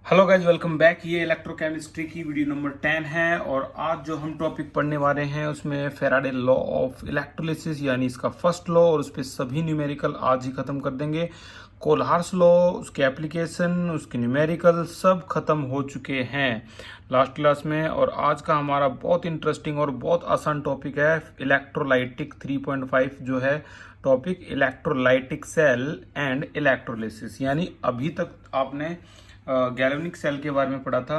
Hello guys, welcome back. ये electrochemistry की video number 10 है और आज जो हम टॉपिक पढ़ने वाले हैं उसमें फेराडे लॉ ऑफ इलेक्ट्रोलिसिस यानी इसका फर्स्ट लॉ और उस पर सभी न्यूमेरिकल आज ही खत्म कर देंगे। कोल्हार्स लॉ, उसके एप्लीकेशन, उसके न्यूमेरिकल सब खत्म हो चुके हैं लास्ट क्लास में। और आज का हमारा बहुत इंटरेस्टिंग और बहुत आसान टॉपिक है इलेक्ट्रोलाइटिक 3.5 जो है topic, electrolytic cell and electrolysis. यानी अभी तक आपने गैल्वेनिक सेल के बारे में पढ़ा था,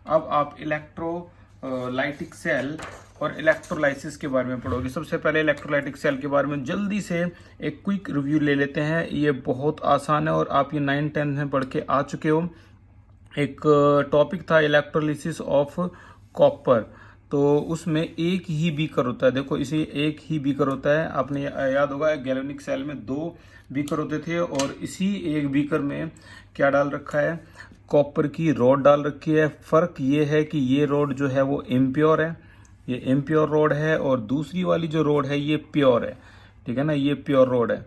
अब आप इलेक्ट्रोलाइटिक सेल और इलेक्ट्रोलाइसिस के बारे में पढ़ोगे। सबसे पहले इलेक्ट्रोलाइटिक सेल के बारे में जल्दी से एक क्विक रिव्यू ले लेते हैं। ये बहुत आसान है और आप ये 9-10 में पढ़ के आ चुके हो। एक टॉपिक था इलेक्ट्रोलिसिस ऑफ कॉपर, तो उसमें एक ही बीकर होता है। देखो इसे एक ही बीकर होता है, आपने याद होगा गैल्वेनिक सेल में 2 बीकर होते थे और इसी एक बीकर में क्या डाल रखा है, कॉपर की रॉड डाल रखी है। फर्क ये है कि ये रॉड जो है वो इम्प्योर है, ये इम्प्योर रॉड है, और दूसरी वाली जो रॉड है ये प्योर है। ठीक है ना, ये प्योर रॉड है।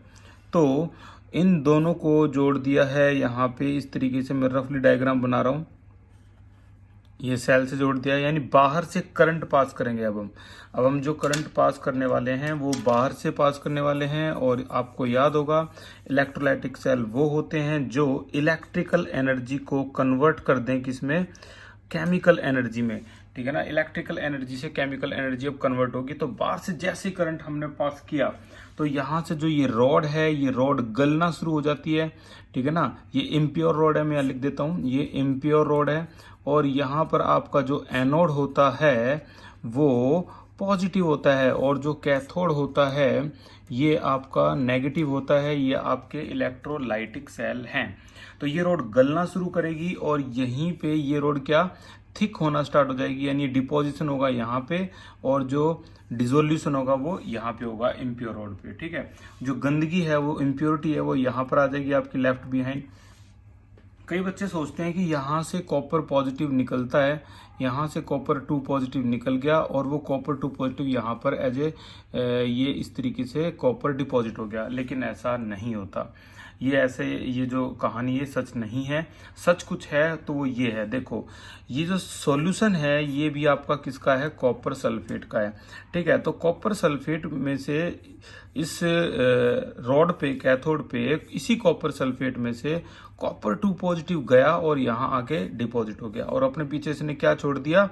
तो इन दोनों को जोड़ दिया है यहाँ पे, इस तरीके से मैं रफली डायग्राम बना रहा हूँ। ये सेल से जोड़ दिया है, यानी बाहर से करंट पास करेंगे। अब हम जो करंट पास करने वाले हैं वो बाहर से पास करने वाले हैं। और आपको याद होगा इलेक्ट्रोलाइटिक सेल वो होते हैं जो इलेक्ट्रिकल एनर्जी को कन्वर्ट कर दें किसमें, केमिकल एनर्जी में। ठीक है ना, इलेक्ट्रिकल एनर्जी से केमिकल एनर्जी अब कन्वर्ट होगी। तो बाहर से जैसे करंट हमने पास किया तो यहाँ से जो ये रॉड है ये रॉड गलना शुरू हो जाती है। ठीक है ना, ये इम्प्योर रॉड है, मैं यहाँ लिख देता हूँ, ये इम्प्योर रॉड है। और यहाँ पर आपका जो एनोड होता है वो पॉजिटिव होता है और जो कैथोड होता है ये आपका नेगेटिव होता है। ये आपके इलेक्ट्रोलाइटिक सेल हैं। तो ये रॉड गलना शुरू करेगी और यहीं पे ये रॉड क्या, थिक होना स्टार्ट हो जाएगी, यानी डिपोजिशन होगा यहाँ पे और जो डिसोल्यूशन होगा वो यहाँ पे होगा इम्प्योर रॉड पे। ठीक है, जो गंदगी है वो इम्प्योरिटी है वो यहाँ पर आ जाएगी आपकी लेफ्ट बिहाइंड। कई बच्चे सोचते हैं कि यहाँ से कॉपर पॉजिटिव निकलता है, यहाँ से कॉपर 2 पॉजिटिव निकल गया और वो कॉपर 2 पॉजिटिव यहाँ पर एज ए ये इस तरीके से कॉपर डिपॉजिट हो गया, लेकिन ऐसा नहीं होता। ये जो कहानी है सच नहीं है। सच कुछ है तो वो ये है, देखो ये जो सॉल्यूशन है ये भी आपका किसका है, कॉपर सल्फेट का है। ठीक है, तो कॉपर सल्फेट में से इस रॉड पे, कैथोड पे, इसी कॉपर सल्फेट में से कॉपर 2 पॉजिटिव गया और यहाँ आके डिपॉजिट हो गया और अपने पीछे से ने क्या छोड़ दिया,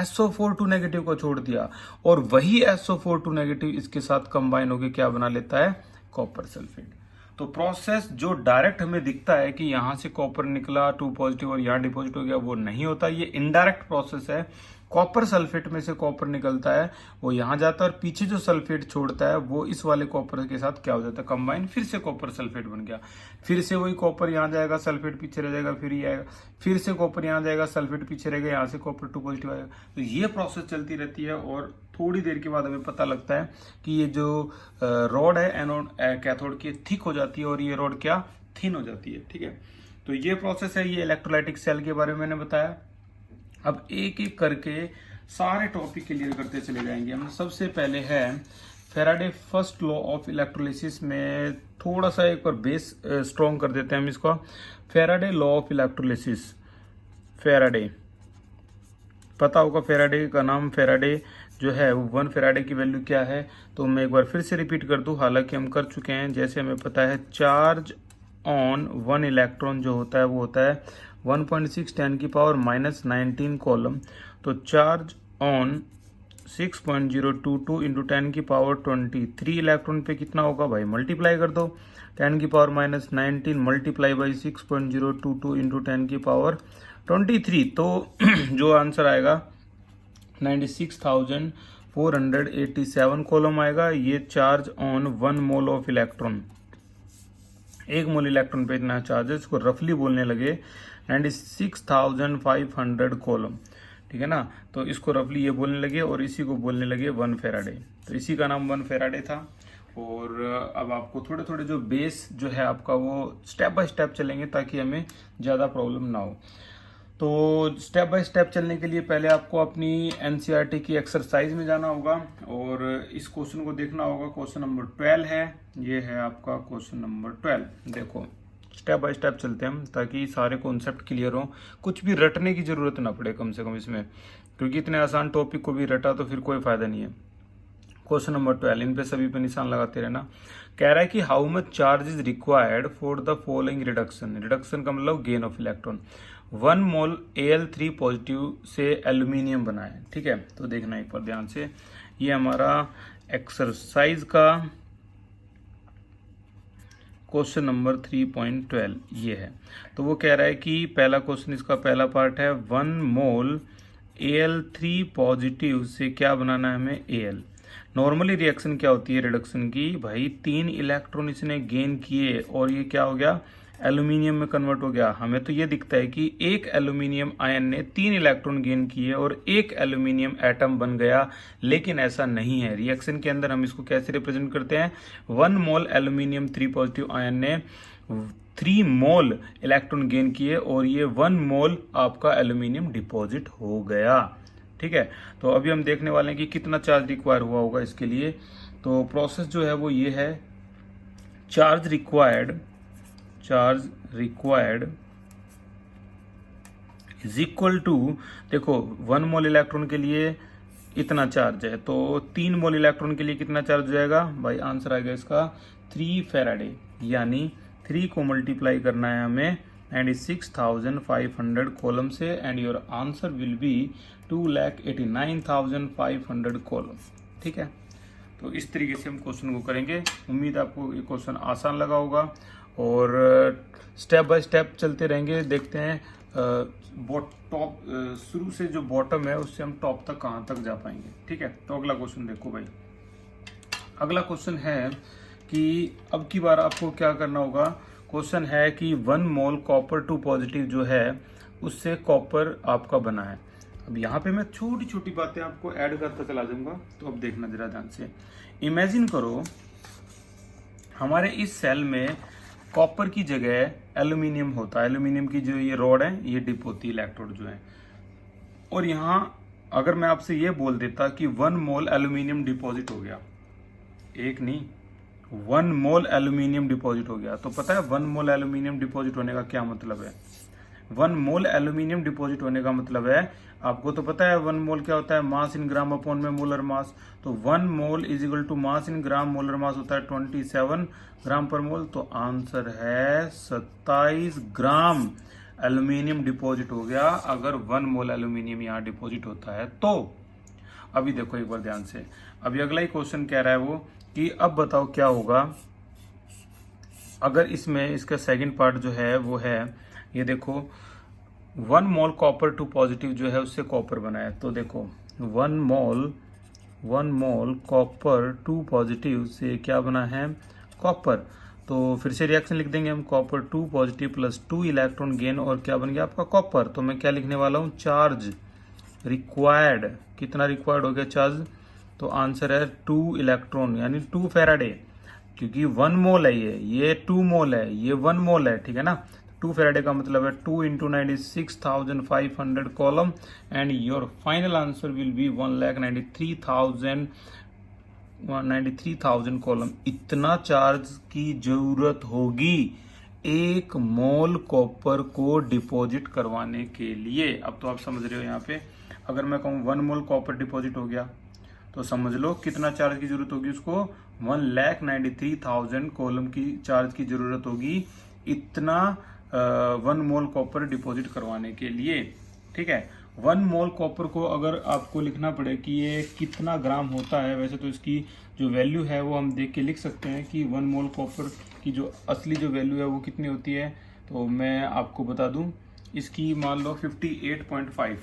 SO4 नेगेटिव को छोड़ दिया। और वही SO4 नेगेटिव इसके साथ कंबाइन होकर क्या बना लेता है, कॉपर सल्फेट। तो प्रोसेस जो डायरेक्ट हमें दिखता है कि यहाँ से कॉपर निकला 2 पॉजिटिव और यहाँ डिपॉजिट हो गया, वो नहीं होता। ये इनडायरेक्ट प्रोसेस है। कॉपर सल्फेट में से कॉपर निकलता है, वो यहाँ जाता है और पीछे जो सल्फेट छोड़ता है वो इस वाले कॉपर के साथ क्या हो जाता है, कंबाइन, फिर से कॉपर सल्फेट बन गया। फिर से वही कॉपर यहाँ जाएगा, सल्फेट पीछे रह जाएगा, फिर ये आएगा, फिर से कॉपर यहाँ जाएगा, सल्फेट पीछे रहेगा, यहाँ से कॉपर 2 पॉजिटिव आएगा। तो ये प्रोसेस चलती रहती है और थोड़ी देर के बाद हमें पता लगता है कि ये जो रॉड है एनोड कैथोड की थिक हो जाती है और ये रॉड क्या, थिन हो जाती है। ठीक है, तो ये प्रोसेस है, ये इलेक्ट्रोलाइटिक सेल के बारे में मैंने बताया। अब एक एक करके सारे टॉपिक क्लियर करते चले जाएंगे हम। सबसे पहले है Faraday first law of electrolysis में थोड़ा सा एक बार बेस स्ट्रॉन्ग कर देते हैं हम इसको। Faraday law of electrolysis, Faraday पता होगा, फेराडे का नाम, फेराडे जो है वो 1 फेराडे की वैल्यू क्या है, तो मैं एक बार फिर से रिपीट कर दूं, हालांकि हम कर चुके हैं। जैसे हमें पता है चार्ज ऑन 1 इलेक्ट्रॉन जो होता है वो होता है 1.6 10 की पावर -19 कॉलम। तो चार्ज ऑन 6.022 इंटू 10 की पावर 23 इलेक्ट्रॉन पे कितना होगा भाई, मल्टीप्लाई कर दो। 10 की पावर -19 मल्टीप्लाई बाई 6.022 इंटू 10 की पावर 23, तो जो आंसर आएगा 96,487 कॉलम आएगा। ये charge on 1 mole of electron, 1 mole electron पे इतना चार्ज है, इसको रफली बोलने लगे 96,500 कॉलम। ठीक है ना, तो इसको रफली ये बोलने लगे और इसी को बोलने लगे 1 फेराडे। तो इसी का नाम 1 फेराडे था। और अब आपको थोड़े थोड़े जो बेस जो है आपका वो स्टेप बाय स्टेप चलेंगे ताकि हमें ज़्यादा प्रॉब्लम ना हो। तो स्टेप बाय स्टेप चलने के लिए पहले आपको अपनी एनसीईआरटी की एक्सरसाइज में जाना होगा और इस क्वेश्चन को देखना होगा। क्वेश्चन नंबर 12 है, ये है आपका क्वेश्चन नंबर 12। देखो स्टेप बाय स्टेप चलते हैं हम, ताकि सारे कॉन्सेप्ट क्लियर हो, कुछ भी रटने की जरूरत ना पड़े कम से कम इसमें, क्योंकि इतने आसान टॉपिक को भी रटा तो फिर कोई फायदा नहीं है। क्वेश्चन नंबर 12, इन पे सभी पे निशान लगाते रहना। कह रहा है कि how much charge is required for the following reduction. Reduction का मतलब gain of electron. 1 mole Al3 positive से एल्यूमिनियम बना है, ठीक है। तो देखना एक बार ध्यान से, ये हमारा एक्सरसाइज का क्वेश्चन नंबर 3.12 ये है। तो वो कह रहा है कि पहला क्वेश्चन, इसका पहला पार्ट है 1 मोल Al3 पॉजिटिव से क्या बनाना है हमें, Al। नॉर्मली रिएक्शन क्या होती है रिडक्शन की, भाई 3 इलेक्ट्रॉन इसने गेन किए और ये क्या हो गया, एल्यूमिनियम में कन्वर्ट हो गया। हमें तो ये दिखता है कि एक एल्यूमिनियम आयन ने 3 इलेक्ट्रॉन गेन किए और एक एल्यूमिनियम एटम बन गया, लेकिन ऐसा नहीं है। रिएक्शन के अंदर हम इसको कैसे रिप्रेजेंट करते हैं, 1 मोल एल्यूमिनियम 3 पॉजिटिव आयन ने 3 मोल इलेक्ट्रॉन गेन किए और ये 1 मोल आपका एल्यूमिनियम डिपॉजिट हो गया, ठीक है। तो अभी हम देखने वाले हैं कि कितना चार्ज रिक्वायर हुआ होगा इसके लिए। तो प्रोसेस जो है वो ये है, charge required is equal to, देखो 1 मोल इलेक्ट्रॉन के लिए इतना चार्ज है, तो 3 मोल इलेक्ट्रॉन के लिए कितना चार्ज हो जाएगा भाई, आंसर आ गया इसका 3 फैराडे, यानी 3 को मल्टीप्लाई करना है हमें 96,500 कॉलम से, and your answer will be 2,89,500 column, ठीक है। तो इस तरीके से हम क्वेश्चन को करेंगे। उम्मीद आपको ये क्वेश्चन आसान लगा होगा, और स्टेप बाय स्टेप चलते रहेंगे, देखते हैं टॉप शुरू से जो बॉटम है उससे हम टॉप तक कहाँ तक जा पाएंगे, ठीक है। तो अगला क्वेश्चन देखो भाई, अगला क्वेश्चन है कि अब की बार आपको क्या करना होगा। क्वेश्चन है कि 1 मोल कॉपर 2 पॉजिटिव जो है उससे कॉपर आपका बना है। अब यहाँ पे मैं छोटी छोटी बातें आपको ऐड करता चला जाऊंगा, तो अब देखना जरा ध्यान से। इमेजिन करो हमारे इस सेल में कॉपर की जगह एल्यूमिनियम होता है, एल्यूमिनियम की जो ये रॉड है ये डिप होती है इलेक्ट्रोड जो है, और यहाँ अगर मैं आपसे ये बोल देता कि 1 मोल एल्यूमिनियम डिपॉजिट हो गया, एक नहीं 1 मोल एल्यूमिनियम डिपॉजिट हो गया, तो पता है 1 मोल एल्यूमिनियम डिपॉजिट होने का क्या मतलब है। 1 मोल एल्यूमिनियम डिपॉजिट होने का मतलब है, आपको तो पता है 1 मोल क्या होता है, मास इन ग्राम अपॉन में मोलर मास। तो 1 mole is equal to mass in gram, molar mass होता है 27 ग्राम पर मोल। तो आंसर है 27 ग्राम एल्यूमिनियम डिपॉजिट हो गया अगर 1 मोल एल्यूमिनियम यहाँ डिपॉजिट होता है। तो अभी देखो एक बार ध्यान से, अभी अगला ही क्वेश्चन कह रहा है वो कि अब बताओ क्या होगा अगर इसमें इसका सेकंड पार्ट जो है वो है, ये देखो 1 मोल कॉपर 2 पॉजिटिव जो है उससे कॉपर बना है। तो देखो 1 मोल कॉपर 2 पॉजिटिव से क्या बना है, कॉपर। तो फिर से रिएक्शन लिख देंगे हम, copper 2 positive plus 2 electron gain, और क्या बन गया आपका कॉपर। तो मैं क्या लिखने वाला हूँ, चार्ज रिक्वायर्ड, कितना रिक्वायर्ड हो गया चार्ज, तो आंसर है 2 इलेक्ट्रॉन यानी 2 फैराडे, क्योंकि 1 मोल है ये 2 मोल है, ये 1 मोल है, ठीक है ना। 2 फैराडे का मतलब है 2 × 96,500 column, and your final answer will be 1,93,000 column. इतना चार्ज की जरूरत होगी 1 मोल कॉपर को डिपॉजिट करवाने के लिए। अब तो आप समझ रहे हो, यहाँ पे अगर मैं कहूँ 1 मोल कॉपर डिपॉजिट हो गया तो समझ लो कितना चार्ज की जरूरत होगी उसको, 1,93,000 कॉलम की चार्ज की जरूरत होगी इतना 1 मोल कॉपर डिपॉजिट करवाने के लिए, ठीक है। 1 मोल कॉपर को अगर आपको लिखना पड़े कि ये कितना ग्राम होता है, वैसे तो इसकी जो वैल्यू है वो हम देख के लिख सकते हैं कि 1 मोल कॉपर की जो असली जो वैल्यू है वो कितनी होती है। तो मैं आपको बता दूं, इसकी मान लो 58.5।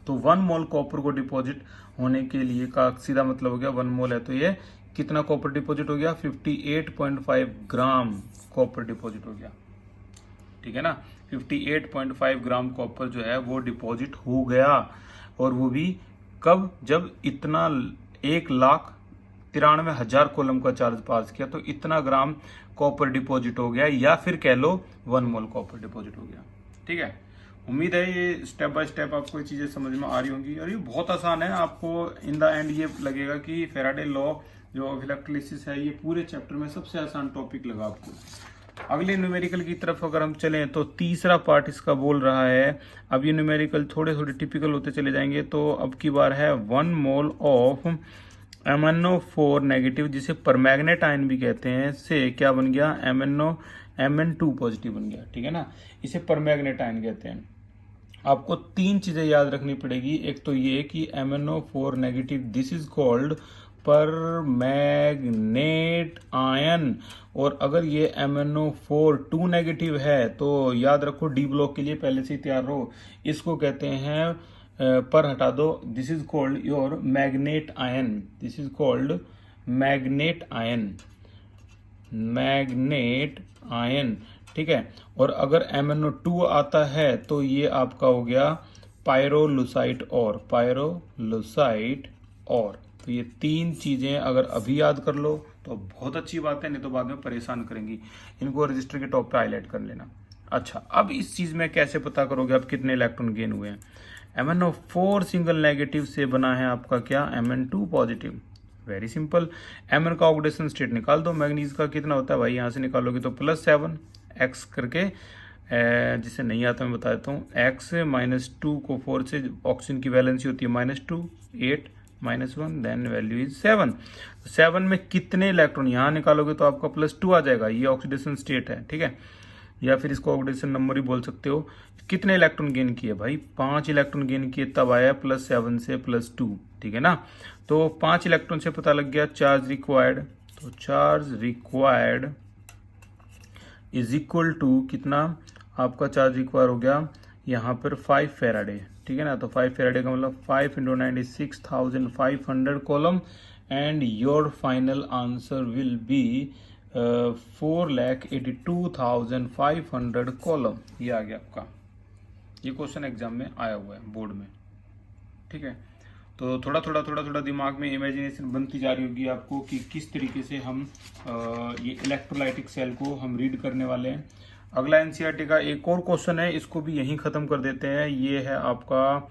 तो 1 मोल कॉपर को डिपॉजिट होने के लिए का सीधा मतलब हो गया 1 मोल है तो ये कितना कॉपर डिपॉजिट हो गया, 58.5 ग्राम कॉपर डिपॉजिट हो गया, ठीक है ना। 58.5 ग्राम कॉपर जो है वो डिपॉजिट हो गया, और वो भी कब, जब इतना 1,93,000 कॉलम का चार्ज पास किया तो इतना ग्राम कॉपर डिपॉजिट हो गया, या फिर कह लो 1 मोल कॉपर डिपॉजिट हो गया, ठीक है। उम्मीद है ये स्टेप बाय स्टेप आपको ये चीजें समझ में आ रही होंगी, और ये बहुत आसान है। आपको इन द एंड ये लगेगा कि फैराडे लॉ जो इलेक्ट्रोलिसिस है ये पूरे चैप्टर में सबसे आसान टॉपिक लगा आपको। अगले न्यूमेरिकल की तरफ अगर हम चलें तो तीसरा पार्ट इसका बोल रहा है, अब ये न्यूमेरिकल थोड़े थोड़े टिपिकल होते चले जाएंगे। तो अब की बार है 1 मोल ऑफ MnO4 नेगेटिव, जिसे परमैग्नेट आयन भी कहते हैं, से क्या बन गया, Mn2 पॉजिटिव बन गया। ठीक है ना, इसे परमैग्नेट आयन कहते हैं। आपको तीन चीजें याद रखनी पड़ेगी। एक तो ये कि MnO4 negative, this is called परमैग्नेट ion. और अगर ये MnO4 2 नेगेटिव है तो याद रखो, डी ब्लॉक के लिए पहले से ही तैयार रहो, इसको कहते हैं पर हटा दो, this is called your manganate ion, this is called manganate ion, manganate ion. ठीक है, और अगर MnO2 आता है तो ये आपका हो गया पायरोलुसाइट और, पायरोलुसाइट और। तो ये तीन चीजें अगर अभी याद कर लो तो बहुत अच्छी बात है, नहीं तो बाद में परेशान करेंगी। इनको रजिस्टर के टॉप पे हाईलाइट कर लेना। अच्छा, अब इस चीज में कैसे पता करोगे आप कितने इलेक्ट्रॉन गेन हुए हैं। MnO4 सिंगल नेगेटिव से बना है आपका क्या, Mn2 positive. Very simple, Mn का ऑक्सीडेशन स्टेट निकाल दो। मैग्नीज का कितना होता है भाई, यहाँ से निकालोगे तो +7 x करके, जिसे नहीं आता मैं बता देता हूँ, x -2 को 4 से, ऑक्सीजन की वैलेंसी होती है -2, 8 -1, देन वैल्यू इज 7। 7 में कितने इलेक्ट्रॉन, यहाँ निकालोगे तो आपका +2 आ जाएगा, ये ऑक्सीडेशन स्टेट है। ठीक है, या फिर इसको ऑक्सीडेशन नंबर ही बोल सकते हो। कितने इलेक्ट्रॉन गेन किए भाई, 5 इलेक्ट्रॉन गेन किए, तब आया +7 से +2। ठीक है ना, तो 5 इलेक्ट्रॉन से पता लग गया चार्ज रिक्वायर्ड, तो charge required is equal to कितना, आपका चार्ज रिक्वायर हो गया यहाँ पर 5 फेराडे। ठीक है ना, तो 5 फेराडे का मतलब 5 × 96,500 column, and your final answer will be 4,82,500 column. ये आ गया आपका, ये क्वेश्चन एग्जाम में आया हुआ है बोर्ड में। ठीक है, तो थोड़ा थोड़ा दिमाग में इमेजिनेशन बनती जा रही होगी आपको कि किस तरीके से हम ये इलेक्ट्रोलाइटिक सेल को हम रीड करने वाले हैं। अगला एनसीईआरटी का एक और क्वेश्चन है, इसको भी यहीं खत्म कर देते हैं। ये है आपका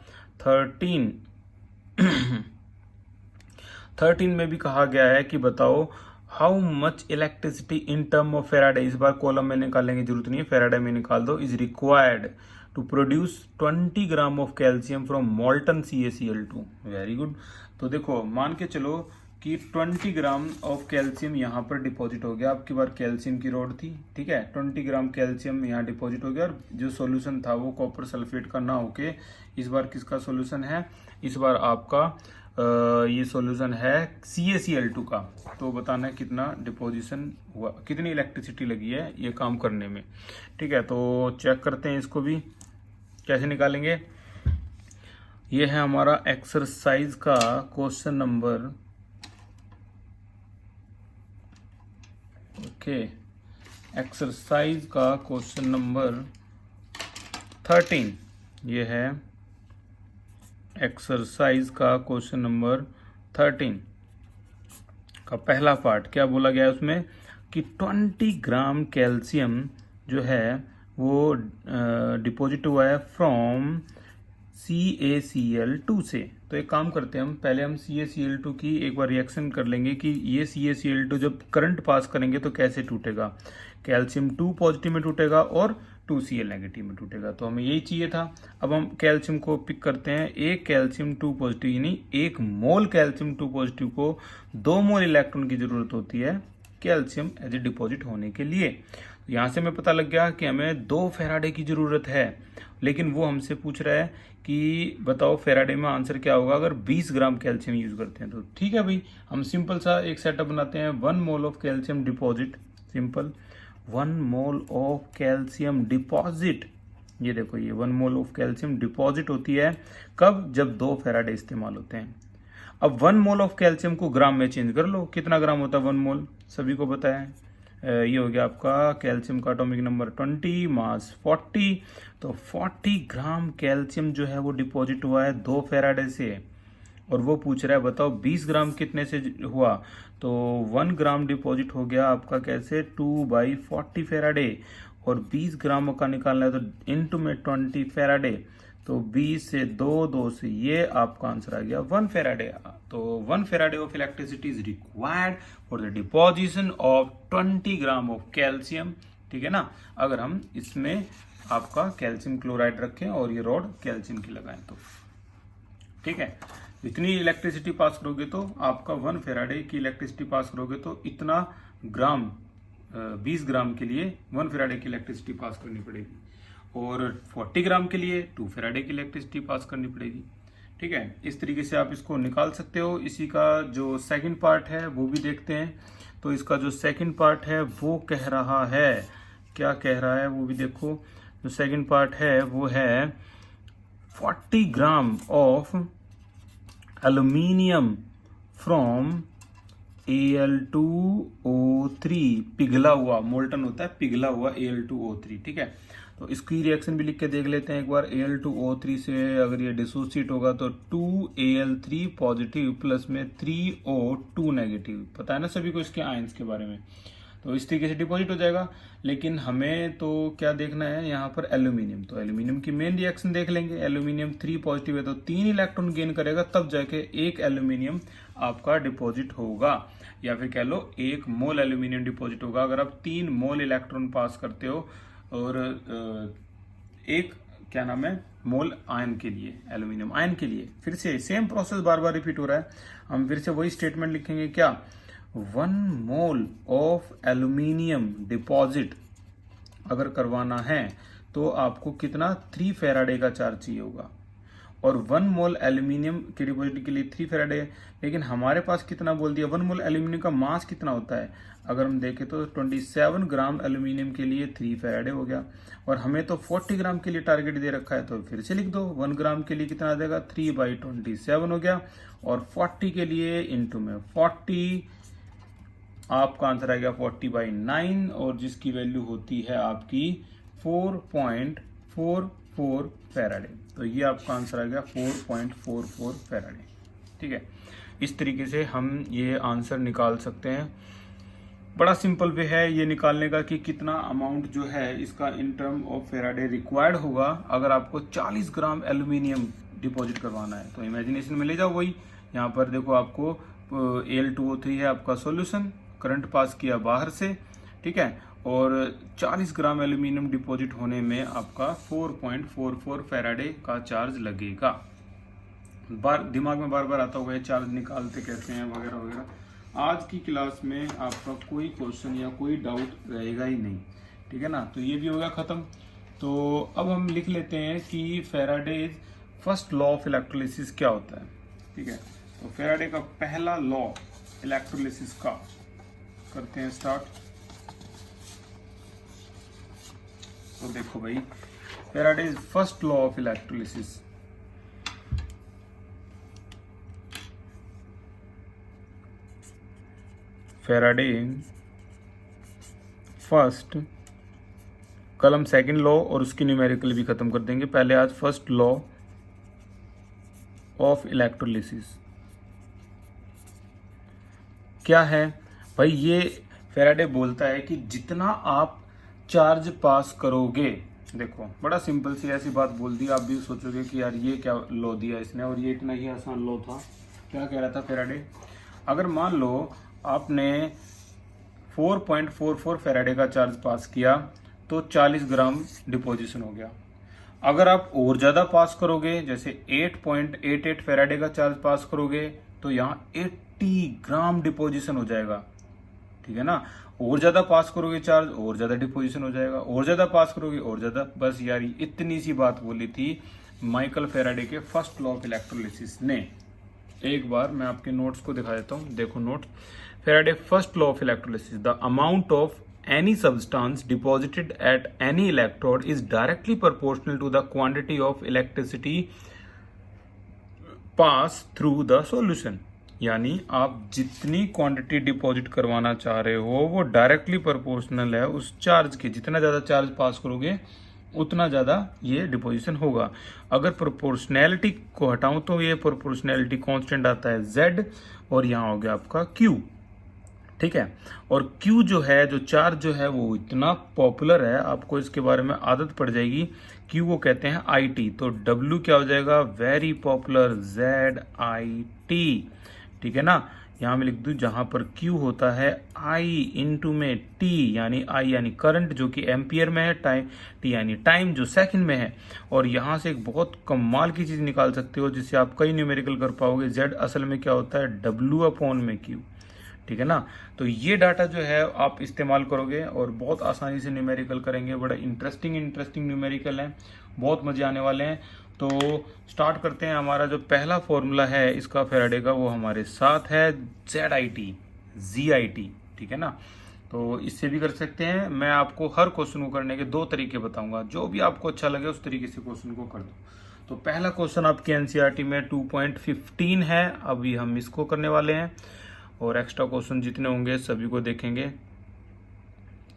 13 में भी कहा गया है कि बताओ how much electricity in term of Faraday, इस बार कॉलम में निकालने की जरूरत नहीं है, फेराडे में निकाल दो, is required to produce 20 gram of calcium from molten CaCl2। Very good. तो देखो, मान के चलो कि 20 ग्राम ऑफ कैल्शियम यहाँ पर डिपॉजिट हो गया। आपकी बार कैल्शियम की रॉड थी, ठीक है, 20 ग्राम कैल्शियम यहाँ डिपॉजिट हो गया, और जो सॉल्यूशन था वो कॉपर सल्फेट का ना होके इस बार किसका सॉल्यूशन है, इस बार आपका ये सॉल्यूशन है CaCl2 का। तो बताना है कितना डिपोजिशन हुआ, कितनी इलेक्ट्रिसिटी लगी है ये काम करने में। ठीक है, तो चेक करते हैं इसको भी कैसे निकालेंगे। ये है हमारा एक्सरसाइज का क्वेश्चन नंबर, ओके, एक्सरसाइज का क्वेश्चन नंबर 13। ये है एक्सरसाइज का क्वेश्चन नंबर 13 का पहला पार्ट। क्या बोला गया है उसमें कि 20 ग्राम कैल्शियम जो है वो डिपॉजिट हुआ है फ्रॉम CaCl2 से। तो एक काम करते हैं हम, पहले हम CaCl2 की एक बार रिएक्शन कर लेंगे कि ये CaCl2 जब करंट पास करेंगे तो कैसे टूटेगा। कैल्शियम 2 पॉजिटिव में टूटेगा और 2Cl नेगेटिव में टूटेगा, तो हमें यही चाहिए था। अब हम कैल्शियम को पिक करते हैं, एक कैल्शियम 2 पॉजिटिव यानी 1 मोल कैल्शियम 2 पॉजिटिव को 2 मोल इलेक्ट्रॉन की जरूरत होती है कैल्शियम एज ए डिपॉजिट होने के लिए। तो यहाँ से हमें पता लग गया कि हमें 2 फेराडे की जरूरत है, लेकिन वो हमसे पूछ रहा है कि बताओ फेराडे में आंसर क्या होगा अगर 20 ग्राम कैल्शियम यूज करते हैं। तो ठीक है भाई, हम सिंपल सा एक सेटअप बनाते हैं, 1 mole of calcium deposit, simple 1 mole of calcium deposit. ये देखो, ये 1 मोल ऑफ कैल्शियम डिपॉजिट होती है कब, जब 2 फेराडे इस्तेमाल होते हैं। अब 1 मोल ऑफ कैल्शियम को ग्राम में चेंज कर लो, कितना ग्राम होता है 1 मोल, सभी को पता है। ये हो गया आपका कैल्शियम का एटॉमिक नंबर 20, मास 40। तो 40 ग्राम कैल्शियम जो है वो डिपॉजिट हुआ है 2 फेराडे से, और वो पूछ रहा है बताओ 20 ग्राम कितने से हुआ। तो 1 ग्राम डिपॉजिट हो गया आपका कैसे, 2/40 फेराडे, और 20 ग्राम का निकालना है तो इनटू में 20 फेराडे, तो 20 से 2 से ये आपका आंसर आ गया 1 फेराडे। तो 1 Faraday of electricity is required for the deposition of 20 gram of calcium ठीक है ना। अगर हम इसमें आपका कैल्शियम क्लोराइड रखें और ये रॉड कैल्शियम की लगाएं तो, ठीक है। इतनी इलेक्ट्रिसिटी पास करोगे तो आपका 1 फेराडे की इलेक्ट्रिसिटी पास करोगे तो इतना ग्राम 20 ग्राम के लिए 1 फेराडे की इलेक्ट्रिसिटी पास करनी पड़ेगी, और 40 ग्राम के लिए 2 फेराडे की इलेक्ट्रिसिटी पास करनी पड़ेगी, ठीक है। इस तरीके से आप इसको निकाल सकते हो। इसी का जो सेकंड पार्ट है वो भी देखते हैं। तो इसका जो सेकंड पार्ट है वो कह रहा है, क्या कह रहा है वो भी देखो। जो सेकंड पार्ट है वो है 40 gram of aluminium from Al2O3, पिघला हुआ, मोल्टन होता है पिघला हुआ Al2O3, ठीक है। तो इसकी रिएक्शन भी लिख के देख लेते हैं एक बार। Al2O3 से अगर ये डिसोसिएट होगा तो 2Al3 पॉजिटिव प्लस में 3O2 नेगेटिव, पता है ना सभी को इसके आयंस के बारे में। तो इस तरीके से डिपॉजिट हो जाएगा। लेकिन हमें तो क्या देखना है यहाँ पर, एल्यूमिनियम। तो एल्यूमिनियम की मेन रिएक्शन देख लेंगे। एल्यूमिनियम 3 पॉजिटिव है तो 3 इलेक्ट्रॉन गेन करेगा, तब जाके 1 एल्यूमिनियम आपका डिपॉजिट होगा, या फिर कह लो 1 मोल एल्यूमिनियम डिपॉजिट होगा। अगर आप 3 मोल इलेक्ट्रॉन पास करते हो और एक क्या नाम है मोल आयन के लिए, एल्यूमिनियम आयन के लिए, फिर से सेम प्रोसेस बार बार रिपीट हो रहा है। हम फिर से वही स्टेटमेंट लिखेंगे, क्या 1 मोल ऑफ एल्यूमिनियम डिपॉजिट अगर करवाना है तो आपको कितना 3 फेराडे का चार्ज चाहिए होगा, और 1 मोल एल्यूमिनियम के डिपॉजिट के लिए 3 फेराडे। लेकिन हमारे पास कितना बोल दिया, 1 मोल एल्यूमिनियम का मास कितना होता है, अगर हम देखें तो 27 ग्राम एल्यूमिनियम के लिए 3 फेराडे हो गया, और हमें तो 40 ग्राम के लिए टारगेट दे रखा है। तो फिर से लिख दो, 1 ग्राम के लिए कितना आ जाएगा, 3/27 हो गया, और 40 के लिए इंटू में 40, आपका आंसर आएगा 40/9, और जिसकी वैल्यू होती है आपकी 4.44 फेराडे। तो ये आपका आंसर आ गया 4.44 फेराडे, ठीक है। इस तरीके से हम ये आंसर निकाल सकते हैं। बड़ा सिंपल वे है ये निकालने का कि कितना अमाउंट जो है इसका in term of Faraday required होगा अगर आपको 40 ग्राम एल्यूमिनियम डिपॉजिट करवाना है। तो इमेजिनेशन में ले जाओ वही, यहाँ पर देखो आपको Al2O3 है आपका सॉल्यूशन, करंट पास किया बाहर से, ठीक है, और 40 ग्राम एल्यूमिनियम डिपॉजिट होने में आपका 4.44 फेराडे का चार्ज लगेगा। दिमाग में बार बार आता होगा ये चार्ज निकालते कैसे हैं वगैरह वगैरह। आज की क्लास में आपका कोई क्वेश्चन या कोई डाउट रहेगा ही नहीं, ठीक है ना। तो ये भी होगा खत्म। तो अब हम लिख लेते हैं कि Faraday first law of electrolysis क्या होता है, ठीक है। तो फेराडे का पहला लॉ इलेक्ट्रोलिसिस का करते हैं स्टार्ट। तो देखो भाई, Faraday first law of electrolysis, Faraday first, कल हम सेकेंड लॉ और उसकी न्यूमेरिकल भी खत्म कर देंगे। पहले आज फर्स्ट लॉ ऑफ इलेक्ट्रोलिसिस क्या है भाई। ये फेराडे बोलता है कि जितना आप चार्ज पास करोगे, देखो बड़ा सिंपल सी ऐसी बात बोल दी, आप भी सोचोगे कि यार ये क्या लॉ दिया इसने, और ये इतना ही आसान लॉ था। क्या कह रहा था फेराडे, अगर मान लो आपने 4.44 फेराडे का चार्ज पास किया तो 40 ग्राम डिपोजिशन हो गया। अगर आप और ज़्यादा पास करोगे, जैसे 8.88 फेराडे का चार्ज पास करोगे तो यहाँ 80 ग्राम डिपोजिशन हो जाएगा, ठीक है ना। और ज़्यादा पास करोगे चार्ज, और ज़्यादा डिपोजिशन हो जाएगा, और ज़्यादा पास करोगे और ज़्यादा। बस यार इतनी सी बात बोली थी माइकल फेराडे के फर्स्ट लॉ ऑफ इलेक्ट्रोलिसिस ने। एक बार मैं आपके नोट्स को दिखा देता हूँ, देखो notes. Faraday first law of electrolysis, the amount of any substance deposited at any electrode is directly proportional to the quantity of electricity pass through the solution। यानी आप जितनी क्वांटिटी डिपॉजिट करवाना चाह रहे हो वो डायरेक्टली प्रोपोर्शनल है उस चार्ज के। जितना ज़्यादा चार्ज पास करोगे उतना ज़्यादा ये डिपोजिशन होगा। अगर प्रोपोर्शनैलिटी को हटाऊं तो ये प्रोपोर्शनैलिटी कांस्टेंट आता है Z, और यहाँ हो गया आपका Q, ठीक है। और Q जो है, जो चार्ज जो है वो इतना पॉपुलर है, आपको इसके बारे में आदत पड़ जाएगी। Q को कहते हैं IT, तो W क्या हो जाएगा, वेरी पॉपुलर ZIT, ठीक है ना। यहाँ मैं लिख दूँ जहाँ पर Q होता है I इंटू में T, यानी I यानी करंट जो कि एम्पियर में है, टाइम T यानी टाइम जो सेकंड में है। और यहाँ से एक बहुत कमाल की चीज़ निकाल सकते हो जिससे आप कई न्यूमेरिकल कर पाओगे। Z असल में क्या होता है, W अपॉन में Q, ठीक है ना। तो ये डाटा जो है आप इस्तेमाल करोगे और बहुत आसानी से न्यूमेरिकल करेंगे। बड़ा इंटरेस्टिंग न्यूमेरिकल है, बहुत मजे आने वाले हैं। तो स्टार्ट करते हैं। हमारा जो पहला फॉर्मूला है इसका फैराडे का, वो हमारे साथ है ZIT, ठीक है ना। तो इससे भी कर सकते हैं। मैं आपको हर क्वेश्चन को करने के दो तरीके बताऊंगा, जो भी आपको अच्छा लगे उस तरीके से क्वेश्चन को कर दो। तो पहला क्वेश्चन आपके एनसीईआरटी में 2.15 है, अभी हम इसको करने वाले हैं और एक्स्ट्रा क्वेश्चन जितने होंगे सभी को देखेंगे।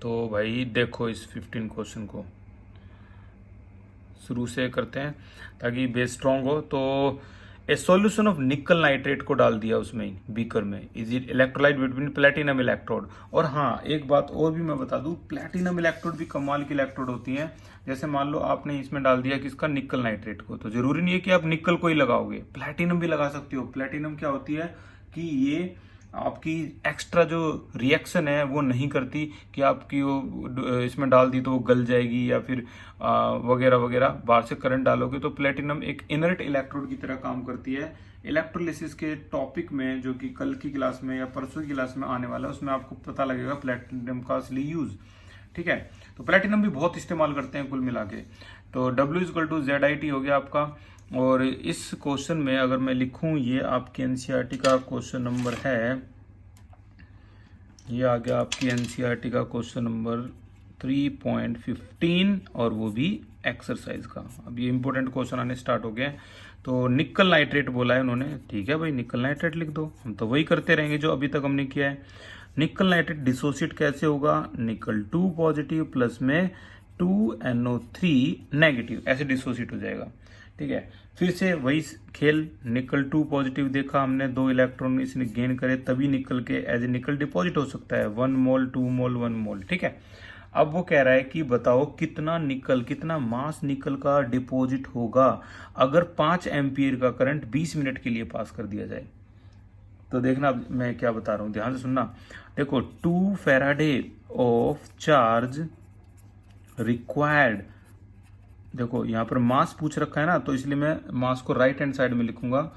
तो भाई देखो इस 15 क्वेश्चन को शुरू से करते हैं ताकि बेस स्ट्रॉन्ग हो। तो ए सॉल्यूशन ऑफ निकल नाइट्रेट को डाल दिया उसमें बीकर में, is it electrolyte between platinum electrode. और हाँ, एक बात और भी मैं बता दूं, प्लेटिनम इलेक्ट्रोड भी कमाल की इलेक्ट्रोड होती हैं। जैसे मान लो आपने इसमें डाल दिया किसका, निकल नाइट्रेट को, तो जरूरी नहीं है कि आप निकल को ही लगाओगे, प्लेटिनम भी लगा सकते हो। प्लेटिनम क्या होती है कि ये आपकी एक्स्ट्रा जो रिएक्शन है वो नहीं करती कि आपकी वो इसमें डाल दी तो वो गल जाएगी या फिर वगैरह वगैरह, बाहर से करंट डालोगे। तो प्लेटिनम एक इनर्ट इलेक्ट्रोड की तरह काम करती है। इलेक्ट्रोलिसिस के टॉपिक में जो कि कल की क्लास में या परसों की क्लास में आने वाला है, उसमें आपको पता लगेगा प्लेटिनम का असली यूज, ठीक है। तो प्लेटिनम भी बहुत इस्तेमाल करते हैं कुल मिला के। तो W=ZIT हो गया आपका। और इस क्वेश्चन में अगर मैं लिखूं, ये आपके एनसीईआरटी का क्वेश्चन नंबर है, ये आ गया आपकी एनसीईआरटी का क्वेश्चन नंबर 3.15 और वो भी एक्सरसाइज का। अब ये इंपॉर्टेंट क्वेश्चन आने स्टार्ट हो गए। तो निकल नाइट्रेट बोला है उन्होंने, ठीक है भाई निकल नाइट्रेट लिख दो, हम तो वही करते रहेंगे जो अभी तक हमने किया है। निकल नाइट्रेट डिसोसिएट कैसे होगा, निकल 2 पॉजिटिव प्लस में 2NO3 नेगेटिव, ऐसे डिसोसिएट हो जाएगा, ठीक है। फिर से वही खेल, निकल 2 पॉजिटिव देखा हमने, 2 इलेक्ट्रॉन इसने गेन करे तभी निकल के एज ए निकल डिपॉजिट हो सकता है, 1 मोल 2 मोल 1 मोल, ठीक है। अब वो कह रहा है कि बताओ कितना निकल, कितना मास निकल का डिपॉजिट होगा अगर 5 एम्पियर का करंट 20 मिनट के लिए पास कर दिया जाए। तो देखना मैं क्या बता रहा हूं, ध्यान से सुनना। देखो 2 फैराडे ऑफ चार्ज रिक्वायर्ड, देखो यहाँ पर मास पूछ रखा है ना, तो इसलिए मैं मास को राइट हैंड साइड में लिखूंगा।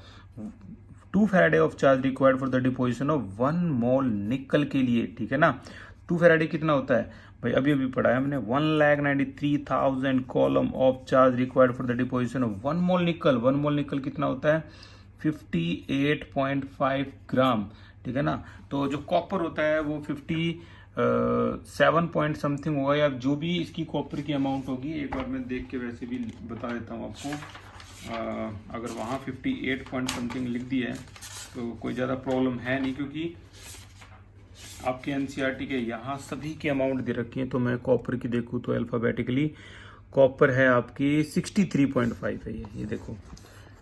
2 Faraday of charge required for the deposition of 1 मोल निकल के लिए, ठीक है ना। 2 फैराडे कितना होता है भाई, अभी अभी पढ़ा है हमने, 1,93,000 column of charge required for the deposition of 1 मोल निकल। 1 मोल निकल कितना होता है, 58.5 ग्राम, ठीक है ना। तो जो कॉपर होता है वो 57 पॉइंट समथिंग होगा, या जो भी इसकी कॉपर की अमाउंट होगी, एक बार मैं देख के वैसे भी बता देता हूँ आपको। अगर वहाँ 58 पॉइंट समथिंग लिख दिया है तो कोई ज़्यादा प्रॉब्लम है नहीं, क्योंकि आपके एनसीईआरटी के यहाँ सभी की अमाउंट दे रखी है। तो मैं कॉपर की देखूँ तो अल्फ़ाबेटिकली कॉपर है आपकी 63.5 है, ये देखो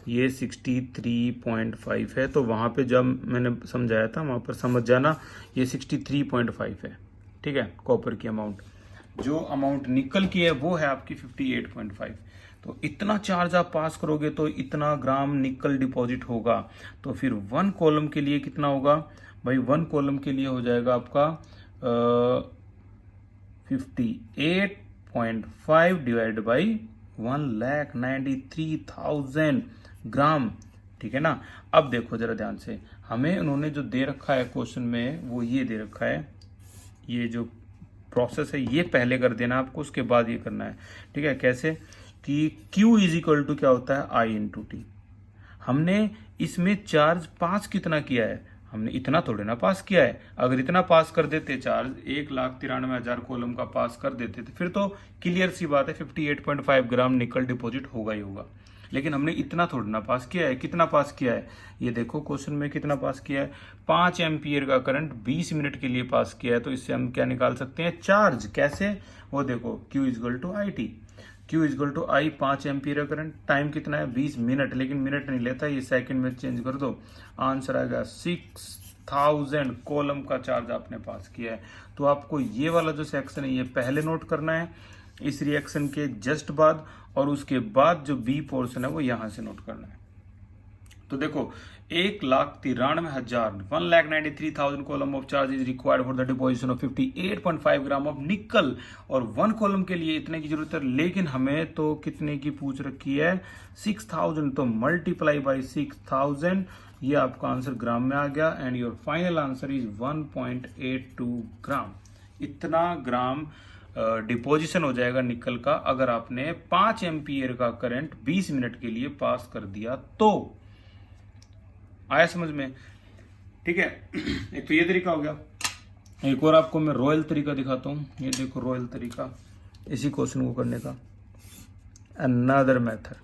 ये 63.5 है। तो वहाँ पे जब मैंने समझाया था वहाँ पर समझ जाना, ये 63.5 है, ठीक है। कॉपर की अमाउंट, जो अमाउंट निकल की है वो है आपकी 58.5। तो इतना चार्ज आप पास करोगे तो इतना ग्राम निकल डिपॉजिट होगा। तो फिर 1 कॉलम के लिए कितना होगा भाई, 1 कॉलम के लिए हो जाएगा आपका 58.5 डिवाइड बाई 1,93,000 ग्राम, ठीक है ना। अब देखो जरा ध्यान से, हमें उन्होंने जो दे रखा है क्वेश्चन में वो ये दे रखा है, ये जो प्रोसेस है ये पहले कर देना आपको, उसके बाद ये करना है, ठीक है। कैसे कि Q इज इक्वल टू क्या होता है, I इंटू टी। हमने इसमें चार्ज पास कितना किया है, हमने इतना थोड़े ना पास किया है। अगर इतना पास कर देते, चार्ज 1,93,000 कॉलम का पास कर देते तो फिर तो क्लियर सी बात है 58.5 ग्राम निकल डिपॉजिट होगा ही होगा। लेकिन हमने इतना थोड़ा ना पास किया है। कितना पास किया है, ये देखो क्वेश्चन में कितना पास किया है, 5 एम्पियर का करंट 20 मिनट के लिए पास किया है। तो इससे हम क्या निकाल सकते हैं, चार्ज। कैसे, वो देखो Q equal to I T, Q equal to I 5 ampere का करंट, टाइम कितना है 20 मिनट, लेकिन मिनट नहीं लेता, ये सेकंड में चेंज कर दो, आंसर आएगा 6,000 कॉलम का चार्ज आपने पास किया है। तो आपको ये वाला जो सेक्शन है ये पहले नोट करना है इस रिएक्शन के जस्ट बाद, और उसके बाद जो बी पोर्शन है वो यहां से नोट करना है। तो देखो 1,93,000 1,93,000 column of charge is required for the deposition of 58.5 gram of निकल, और 1 कॉलम के लिए इतने की जरूरत है, लेकिन हमें तो कितने की पूछ रखी है 6,000, तो मल्टीप्लाई बाई 6,000, ये आपका आंसर ग्राम में आ गया and your final answer is 1.82 ग्राम। इतना ग्राम डिपोजिशन हो जाएगा निकल का अगर आपने 5 एम्पियर का करंट 20 मिनट के लिए पास कर दिया तो। आया समझ में? ठीक है। एक तो ये तरीका हो गया, एक और आपको मैं रॉयल तरीका दिखाता हूं। ये देखो रॉयल तरीका इसी क्वेश्चन को करने का, अनदर मेथड,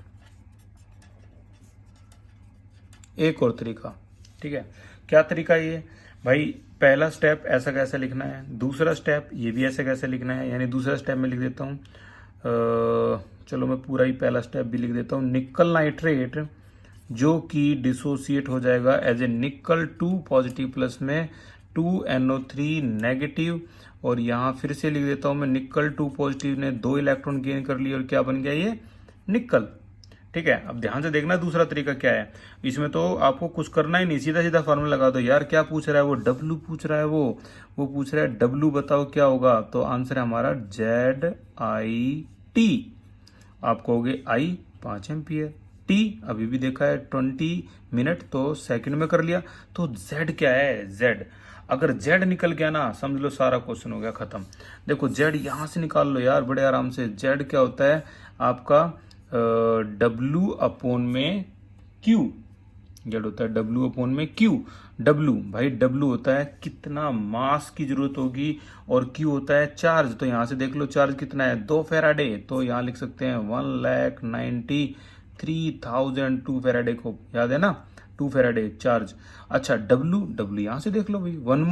एक और तरीका। ठीक है, क्या तरीका ये भाई? पहला स्टेप ऐसा कैसे लिखना है, दूसरा स्टेप ये भी ऐसे कैसे लिखना है। यानी दूसरा स्टेप में लिख देता हूँ, चलो मैं पूरा ही पहला स्टेप भी लिख देता हूँ। निकल नाइट्रेट जो कि डिसोसिएट हो जाएगा एज ए निकल 2 पॉजिटिव प्लस में 2NO3 नेगेटिव, और यहाँ फिर से लिख देता हूँ मैं निकल 2 पॉजिटिव ने 2 इलेक्ट्रॉन गेन कर लिए और क्या बन गया ये निकल। ठीक है, अब ध्यान से देखना दूसरा तरीका क्या है। इसमें तो आपको कुछ करना ही नहीं, सीधा सीधा फार्मूला लगा दो। यार क्या पूछ रहा है वो, डब्लू पूछ रहा है, वो पूछ रहा है डब्लू, बताओ क्या होगा। तो आंसर है हमारा ZIT। आप कहोगे I 5 एम्पियर, T अभी भी देखा है 20 मिनट, तो सेकंड में कर लिया। तो Z क्या है, Z अगर Z निकल गया ना समझ लो सारा क्वेश्चन हो गया खत्म। देखो Z यहां से निकाल लो यार बड़े आराम से। Z क्या होता है आपका W अपॉन में Q, Z होता है W अपॉन में Q। W भाई W होता है कितना मास की जरूरत होगी, और Q होता है चार्ज। तो यहां से देख लो चार्ज कितना है 2 फेराडे, तो यहां लिख सकते हैं 1,93,000 2 फेराडे को, याद है ना 2 फेराडे चार्ज। अच्छा W यहां से देख लो भाई 1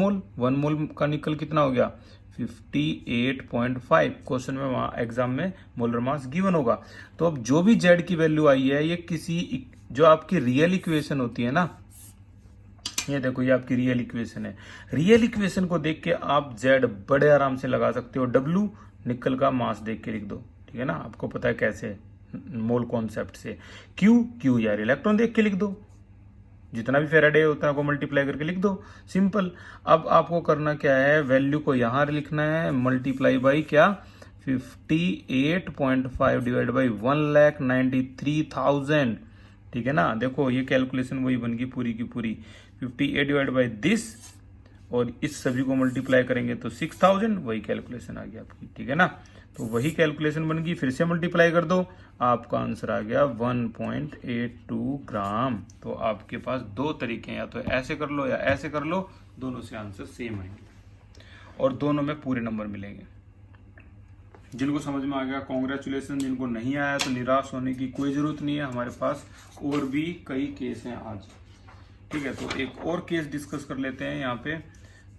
मोल का निकल कितना हो गया 58.5। क्वेश्चन में वहां एग्जाम में मोलर मास गिवन होगा। तो अब जो भी Z की वैल्यू आई है ये किसी जो आपकी रियल इक्वेशन होती है ना, ये देखो ये आपकी रियल इक्वेशन है। रियल इक्वेशन को देख के आप Z बड़े आराम से लगा सकते हो। W निकल का मास देख के लिख दो, ठीक है ना, आपको पता है कैसे, मोल कॉन्सेप्ट से। Q यार इलेक्ट्रॉन देख के लिख दो, जितना भी फेराडे उतना को मल्टीप्लाई करके लिख दो, सिंपल। अब आपको करना क्या है, वैल्यू को यहां लिखना है, मल्टीप्लाई बाई क्या 58.5 डिवाइड बाई 1,93,000। ठीक है ना, देखो ये कैलकुलेशन वही बन गई पूरी की पूरी। 58 डिवाइड बाई दिस और इस सभी को मल्टीप्लाई करेंगे तो 6,000, वही कैलकुलेशन आ गई आपकी। ठीक है ना, तो वही कैलकुलेशन बन गई, फिर से मल्टीप्लाई कर दो, आपका आंसर आ गया 1.82 ग्राम। तो आपके पास दो तरीके हैं, या तो ऐसे कर लो या ऐसे कर लो, दोनों से आंसर सेम आएंगे और दोनों में पूरे नंबर मिलेंगे। जिनको समझ में आ गया कॉन्ग्रेचुलेशन, जिनको नहीं आया तो निराश होने की कोई जरूरत नहीं है, हमारे पास और भी कई केस हैं आज। ठीक है, तो एक और केस डिस्कस कर लेते हैं यहाँ पे।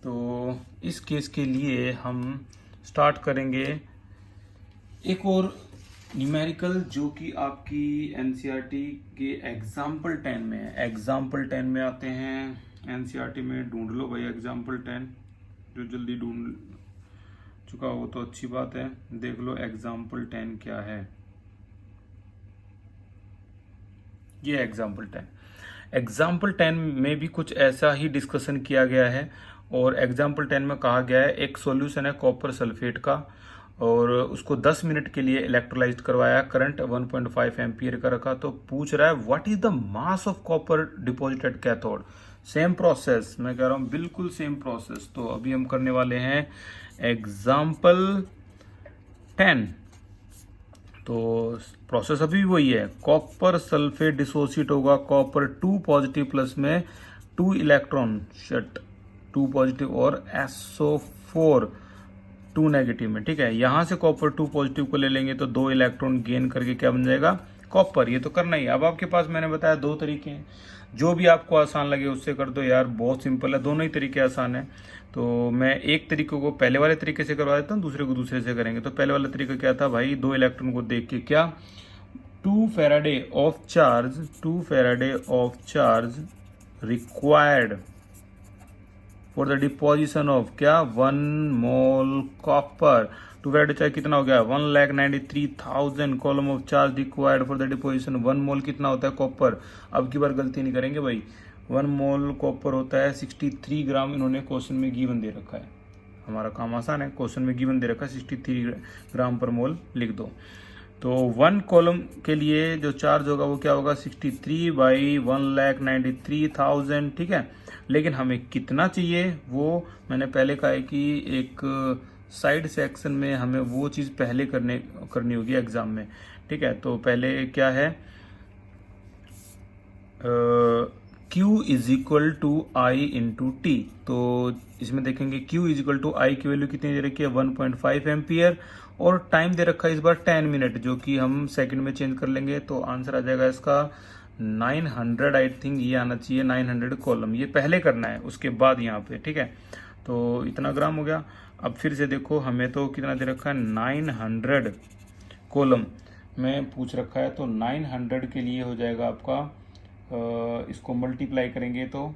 तो इस केस के लिए हम स्टार्ट करेंगे एक और न्यूमेरिकल जो कि आपकी एनसीईआरटी के एग्जाम्पल 10 में है। एग्जाम्पल 10 में आते हैं, एनसीईआरटी में ढूंढ लो भाई एग्जाम्पल 10, जो जल्दी ढूंढ चुका हो तो अच्छी बात है। देख लो एग्जाम्पल 10 क्या है, ये एग्जाम्पल 10। एग्जाम्पल 10 में भी कुछ ऐसा ही डिस्कशन किया गया है, और एग्जाम्पल 10 में कहा गया है एक सॉल्यूशन है कॉपर सल्फेट का, और उसको 10 मिनट के लिए इलेक्ट्रोलाइज करवाया, करंट 1.5 एम्पियर का रखा। तो पूछ रहा है what is the mass of copper deposited cathode. Same process, मैं कह रहा हूं बिल्कुल सेम प्रोसेस। तो अभी हम करने वाले हैं एग्जाम्पल 10। तो प्रोसेस अभी भी वही है, कॉपर सल्फेट डिसोसिएट होगा, कॉपर 2 पॉजिटिव प्लस में 2 इलेक्ट्रॉन शट 2 पॉजिटिव और SO4 2 नेगेटिव में। ठीक है, यहां से कॉपर 2 पॉजिटिव को ले लेंगे तो 2 इलेक्ट्रॉन गेन करके क्या बन जाएगा कॉपर। ये तो करना ही है। अब आपके पास मैंने बताया 2 तरीके हैं, जो भी आपको आसान लगे उससे कर दो यार, बहुत सिंपल है, दोनों ही तरीके आसान है। तो मैं एक तरीके को पहले वाले तरीके से करवा देता हूँ, दूसरे को दूसरे से करेंगे। तो पहले वाला तरीका क्या था भाई, 2 इलेक्ट्रॉन को देख के क्या 2 Faraday of charge required for the deposition of क्या 1 मोल कॉपर। 2 फैराडे चार्ज कितना हो गया 1,93,000 column of charge required for the deposition. 1 मोल कितना होता है कॉपर। अब की बार गलती नहीं करेंगे भाई, 1 मोल कॉपर होता है 63 ग्राम। इन्होंने क्वेश्चन में गिवन दे रखा है, हमारा काम आसान है, क्वेश्चन में गिवन दे रखा है 63 ग्राम पर मोल लिख दो। तो 1 कॉलम के लिए जो चार्ज होगा वो क्या होगा 63 बाई 1,93,000, ठीक है। लेकिन हमें कितना चाहिए वो मैंने पहले कहा है कि एक साइड सेक्शन में हमें वो चीज़ पहले करनी होगी एग्जाम में, ठीक है। तो पहले क्या है Q is equal to I into T. तो इसमें देखेंगे Q is equal to I की वैल्यू कितनी दे रखी है 1.5 एम्पियर और टाइम दे रखा है इस बार 10 मिनट, जो कि हम सेकंड में चेंज कर लेंगे। तो आंसर आ जाएगा इसका 900, आई थिंक ये आना चाहिए 900 कॉलम। ये पहले करना है उसके बाद यहाँ पे, ठीक है। तो इतना ग्राम हो गया। अब फिर से देखो हमें तो कितना दे रखा है 900 कॉलम में पूछ रखा है। तो 900 के लिए हो जाएगा आपका इसको मल्टीप्लाई करेंगे तो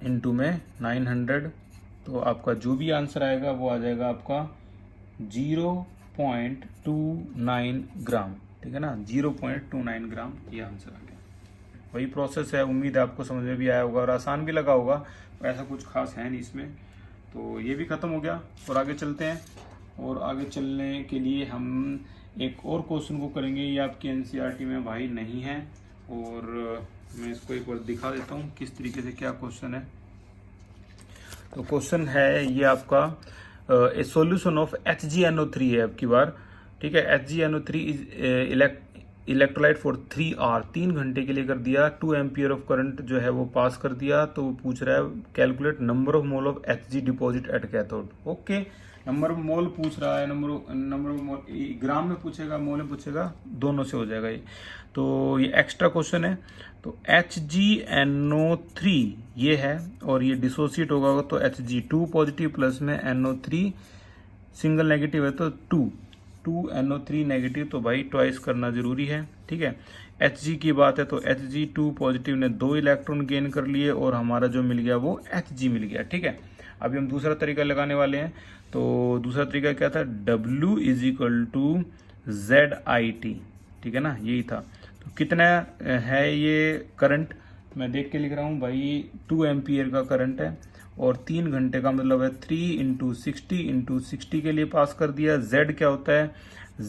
इनटू में 900, तो आपका जो भी आंसर आएगा वो आ जाएगा आपका 0.29 ग्राम, ठीक है ना। 0.29 ग्राम ये आंसर आ गया। वही प्रोसेस है, उम्मीद है आपको समझ में भी आया होगा और आसान भी लगा होगा, ऐसा कुछ खास है नहीं इसमें। तो ये भी खत्म हो गया और आगे चलते हैं। और आगे चलने के लिए हम एक और क्वेश्चन को करेंगे, ये आपकी एनसीईआरटी में भाई नहीं है और मैं इसको एक बार दिखा देता हूँ किस तरीके से क्या क्वेश्चन है। तो क्वेश्चन है ये आपका ए सॉल्यूशन ऑफ HgNO3 है अब की बार, ठीक है। HgNO3 is electrolyte for 3 our, 3 घंटे के लिए कर दिया, 2 एम्पियर ऑफ करंट जो है वो पास कर दिया। तो वो पूछ रहा है calculate number of mole of Hg deposit at cathode. Okay, number of mole पूछ रहा है, नंबर ऑफ मोल ग्राम में पूछेगा, मोल में पूछेगा, दोनों से हो जाएगा ये। तो ये एक्स्ट्रा क्वेश्चन है। तो HgNO3 ये है और ये डिसोसिएट होगा तो Hg2 पॉजिटिव प्लस में NO3 सिंगल नेगेटिव है तो 2 NO3 नेगेटिव, तो भाई ट्वाइस करना जरूरी है, ठीक है। Hg की बात है तो Hg2 पॉजिटिव ने 2 इलेक्ट्रॉन गेन कर लिए और हमारा जो मिल गया वो Hg मिल गया, ठीक है। अभी हम दूसरा तरीका लगाने वाले हैं। तो दूसरा तरीका क्या था W is equal to ZIT, ठीक है ना, यही था। तो कितना है ये करंट, मैं देख के लिख रहा हूँ भाई 2 एम्पियर का करंट है और 3 घंटे का मतलब है 3 × 60 के लिए पास कर दिया। Z क्या होता है,